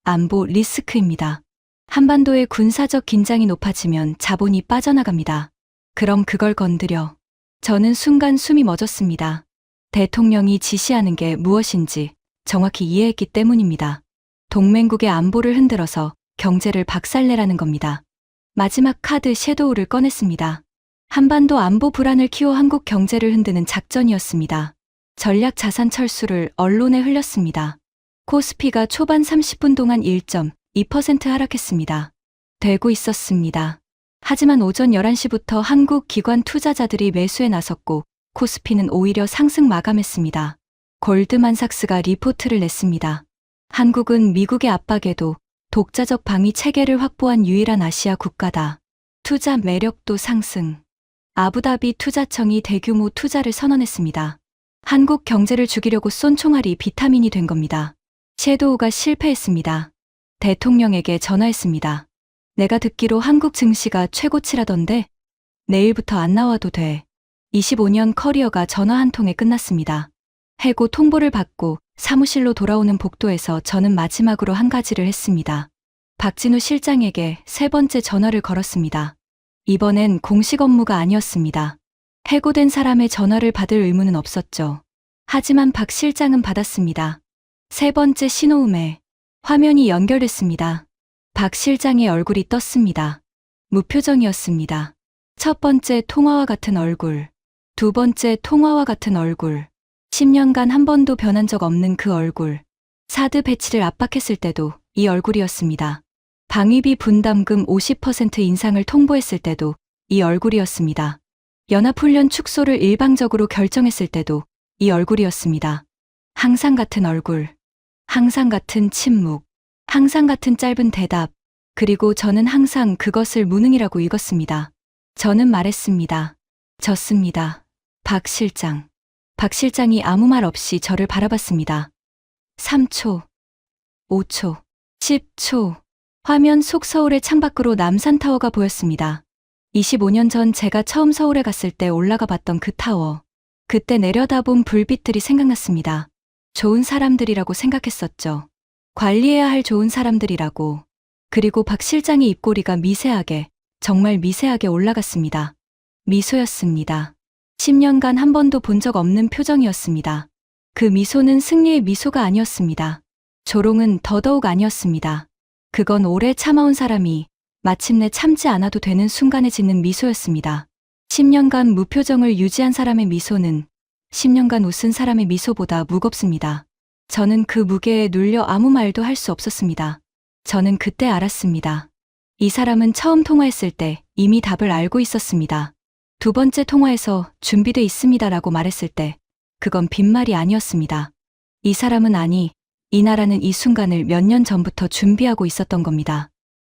안보 리스크입니다. 한반도의 군사적 긴장이 높아지면 자본이 빠져나갑니다. 그럼 그걸 건드려. 저는 순간 숨이 멎었습니다. 대통령이 지시하는 게 무엇인지 정확히 이해했기 때문입니다. 동맹국의 안보를 흔들어서 경제를 박살내라는 겁니다. 마지막 카드 섀도우를 꺼냈습니다. 한반도 안보 불안을 키워 한국 경제를 흔드는 작전이었습니다. 전략 자산 철수를 언론에 흘렸습니다. 코스피가 초반 30분 동안 1.2% 하락했습니다. 되고 있었습니다. 하지만 오전 11시부터 한국 기관 투자자들이 매수에 나섰고 코스피는 오히려 상승 마감했습니다. 골드만삭스가 리포트를 냈습니다. 한국은 미국의 압박에도 독자적 방위 체계를 확보한 유일한 아시아 국가다. 투자 매력도 상승. 아부다비 투자청이 대규모 투자를 선언했습니다. 한국 경제를 죽이려고 쏜 총알이 비타민이 된 겁니다. 섀도우가 실패했습니다. 대통령에게 전화했습니다. 내가 듣기로 한국 증시가 최고치라던데 내일부터 안 나와도 돼. 25년 커리어가 전화 한 통에 끝났습니다. 해고 통보를 받고 사무실로 돌아오는 복도에서 저는 마지막으로 한 가지를 했습니다. 박진우 실장에게 세 번째 전화를 걸었습니다. 이번엔 공식 업무가 아니었습니다. 해고된 사람의 전화를 받을 의무는 없었죠. 하지만 박 실장은 받았습니다. 세 번째 신호음에 화면이 연결됐습니다. 박 실장의 얼굴이 떴습니다. 무표정이었습니다. 첫 번째 통화와 같은 얼굴, 두 번째 통화와 같은 얼굴, 10년간 한 번도 변한 적 없는 그 얼굴. 사드 배치를 압박했을 때도 이 얼굴이었습니다. 방위비 분담금 50% 인상을 통보했을 때도 이 얼굴이었습니다. 연합훈련 축소를 일방적으로 결정했을 때도 이 얼굴이었습니다. 항상 같은 얼굴, 항상 같은 침묵, 항상 같은 짧은 대답, 그리고 저는 항상 그것을 무능이라고 읽었습니다. 저는 말했습니다. 졌습니다. 박 실장. 박 실장이 아무 말 없이 저를 바라봤습니다. 3초, 5초, 10초. 화면 속 서울의 창밖으로 남산타워가 보였습니다. 25년 전 제가 처음 서울에 갔을 때 올라가 봤던 그 타워. 그때 내려다본 불빛들이 생각났습니다. 좋은 사람들이라고 생각했었죠. 관리해야 할 좋은 사람들이라고. 그리고 박 실장의 입꼬리가 미세하게, 정말 미세하게 올라갔습니다. 미소였습니다. 10년간 한 번도 본 적 없는 표정이었습니다. 그 미소는 승리의 미소가 아니었습니다. 조롱은 더더욱 아니었습니다. 그건 오래 참아온 사람이 마침내 참지 않아도 되는 순간에 짓는 미소였습니다. 10년간 무표정을 유지한 사람의 미소는 10년간 웃은 사람의 미소보다 무겁습니다. 저는 그 무게에 눌려 아무 말도 할 수 없었습니다. 저는 그때 알았습니다. 이 사람은 처음 통화했을 때 이미 답을 알고 있었습니다. 두 번째 통화에서 준비돼 있습니다라고 말했을 때 그건 빈말이 아니었습니다. 이 사람은 이 나라는 이 순간을 몇 년 전부터 준비하고 있었던 겁니다.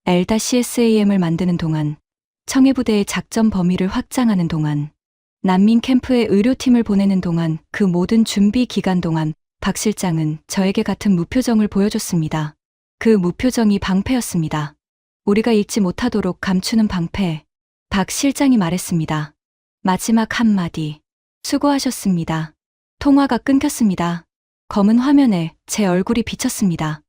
LCSAM을 만드는 동안, 청해부대의 작전 범위를 확장하는 동안, 난민 캠프에 의료팀을 보내는 동안, 그 모든 준비 기간 동안 박 실장은 저에게 같은 무표정을 보여줬습니다. 그 무표정이 방패였습니다. 우리가 잊지 못하도록 감추는 방패. 박 실장이 말했습니다. 마지막 한마디. 수고하셨습니다. 통화가 끊겼습니다. 검은 화면에 제 얼굴이 비쳤습니다.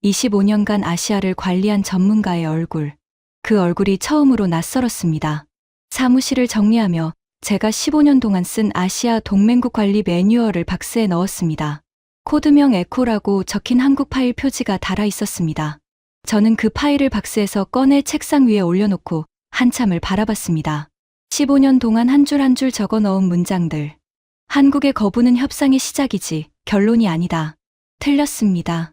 25년간 아시아를 관리한 전문가의 얼굴. 그 얼굴이 처음으로 낯설었습니다. 사무실을 정리하며 제가 15년 동안 쓴 아시아 동맹국 관리 매뉴얼을 박스에 넣었습니다. 코드명 에코라고 적힌 한국 파일 표지가 달아 있었습니다. 저는 그 파일을 박스에서 꺼내 책상 위에 올려놓고 한참을 바라봤습니다. 15년 동안 한 줄 한 줄 적어 넣은 문장들. 한국의 거부는 협상의 시작이지 결론이 아니다. 틀렸습니다.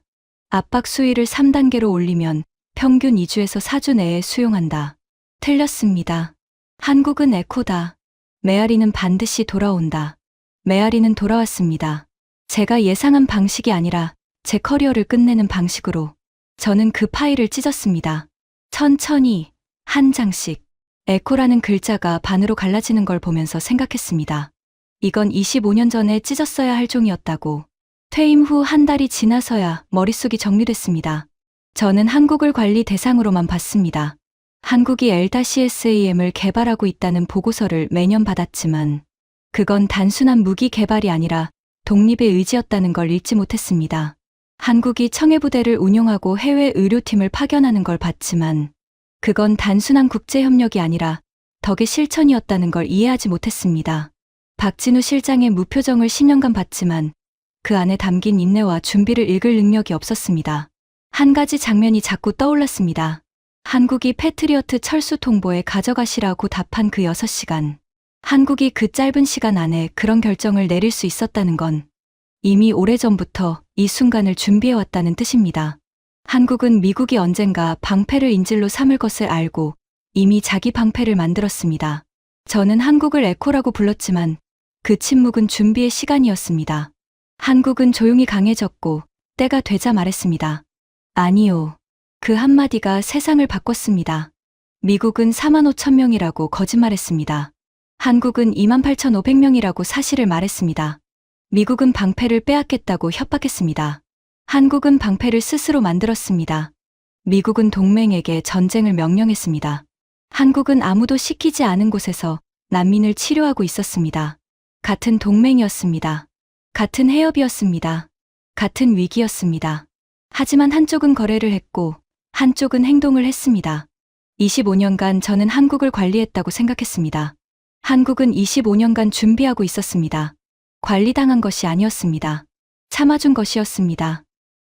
압박 수위를 3단계로 올리면 평균 2주에서 4주 내에 수용한다. 틀렸습니다. 한국은 에코다. 메아리는 반드시 돌아온다. 메아리는 돌아왔습니다. 제가 예상한 방식이 아니라 제 커리어를 끝내는 방식으로 저는 그 파일을 찢었습니다. 천천히 한 장씩 에코라는 글자가 반으로 갈라지는 걸 보면서 생각했습니다. 이건 25년 전에 찢었어야 할 종이었다고. 퇴임 후 한 달이 지나서야 머릿속이 정리됐습니다. 저는 한국을 관리 대상으로만 봤습니다. 한국이 LCSAM을 개발하고 있다는 보고서를 매년 받았지만 그건 단순한 무기 개발이 아니라 독립의 의지였다는 걸 잊지 못했습니다. 한국이 청해부대를 운용하고 해외 의료팀을 파견하는 걸 봤지만 그건 단순한 국제협력이 아니라 덕의 실천이었다는 걸 이해하지 못했습니다. 박진우 실장의 무표정을 10년간 봤지만 그 안에 담긴 인내와 준비를 읽을 능력이 없었습니다. 한 가지 장면이 자꾸 떠올랐습니다. 한국이 패트리어트 철수 통보에 가져가시라고 답한 그 6시간. 한국이 그 짧은 시간 안에 그런 결정을 내릴 수 있었다는 건 이미 오래전부터 이 순간을 준비해왔다는 뜻입니다. 한국은 미국이 언젠가 방패를 인질로 삼을 것을 알고 이미 자기 방패를 만들었습니다. 저는 한국을 에코라고 불렀지만 그 침묵은 준비의 시간이었습니다. 한국은 조용히 강해졌고 때가 되자 말했습니다. 아니요. 그 한마디가 세상을 바꿨습니다. 미국은 45,000명이라고 거짓말했습니다. 한국은 28,500명이라고 사실을 말했습니다. 미국은 방패를 빼앗겠다고 협박했습니다. 한국은 방패를 스스로 만들었습니다. 미국은 동맹에게 전쟁을 명령했습니다. 한국은 아무도 시키지 않은 곳에서 난민을 치료하고 있었습니다. 같은 동맹이었습니다. 같은 해협이었습니다. 같은 위기였습니다. 하지만 한쪽은 거래를 했고 한쪽은 행동을 했습니다. 25년간 저는 한국을 관리했다고 생각했습니다. 한국은 25년간 준비하고 있었습니다. 관리당한 것이 아니었습니다. 참아준 것이었습니다.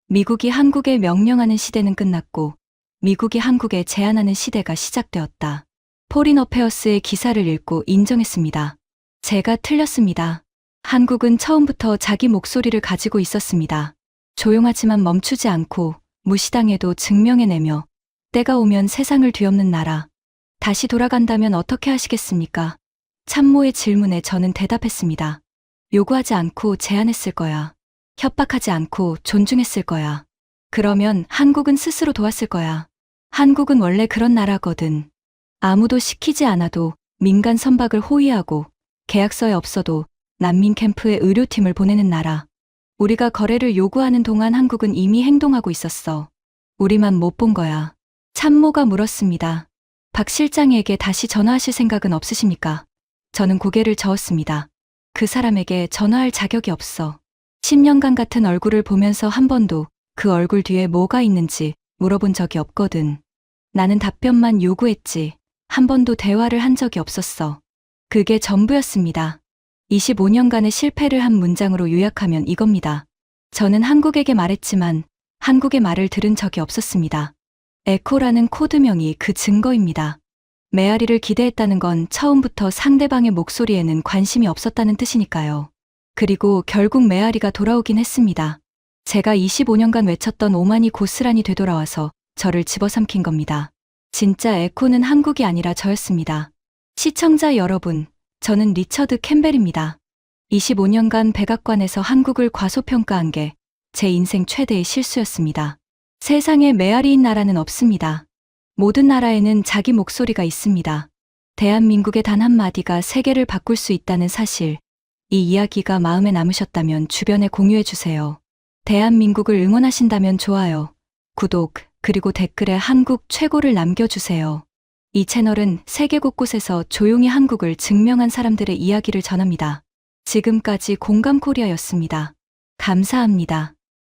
미국이 한국에 명령하는 시대는 끝났고 미국이 한국에 제안하는 시대가 시작되었다. 포린 어페어스의 기사를 읽고 인정했습니다. 제가 틀렸습니다. 한국은 처음부터 자기 목소리를 가지고 있었습니다. 조용하지만 멈추지 않고 무시당해도 증명해내며 때가 오면 세상을 뒤엎는 나라. 다시 돌아간다면 어떻게 하시겠습니까? 참모의 질문에 저는 대답했습니다. 요구하지 않고 제안했을 거야. 협박하지 않고 존중했을 거야. 그러면 한국은 스스로 도왔을 거야. 한국은 원래 그런 나라거든. 아무도 시키지 않아도 민간 선박을 호위하고 계약서에 없어도 난민 캠프에 의료팀을 보내는 나라. 우리가 거래를 요구하는 동안 한국은 이미 행동하고 있었어. 우리만 못 본 거야. 참모가 물었습니다. 박 실장에게 다시 전화하실 생각은 없으십니까? 저는 고개를 저었습니다. 그 사람에게 전화할 자격이 없어. 10년간 같은 얼굴을 보면서 한 번도 그 얼굴 뒤에 뭐가 있는지 물어본 적이 없거든. 나는 답변만 요구했지. 한 번도 대화를 한 적이 없었어. 그게 전부였습니다. 25년간의 실패를 한 문장으로 요약하면 이겁니다. 저는 한국에게 말했지만 한국의 말을 들은 적이 없었습니다. 에코라는 코드명이 그 증거입니다. 메아리를 기대했다는 건 처음부터 상대방의 목소리에는 관심이 없었다는 뜻이니까요. 그리고 결국 메아리가 돌아오긴 했습니다. 제가 25년간 외쳤던 오만이 고스란히 되돌아와서 저를 집어삼킨 겁니다. 진짜 에코는 한국이 아니라 저였습니다. 시청자 여러분, 저는 리처드 캠벨입니다. 25년간 백악관에서 한국을 과소평가한 게 제 인생 최대의 실수였습니다. 세상에 메아리인 나라는 없습니다. 모든 나라에는 자기 목소리가 있습니다. 대한민국의 단 한마디가 세계를 바꿀 수 있다는 사실, 이 이야기가 마음에 남으셨다면 주변에 공유해주세요. 대한민국을 응원하신다면 좋아요, 구독, 그리고 댓글에 한국 최고를 남겨주세요. 이 채널은 세계 곳곳에서 조용히 한국을 증명한 사람들의 이야기를 전합니다. 지금까지 공감코리아였습니다. 감사합니다.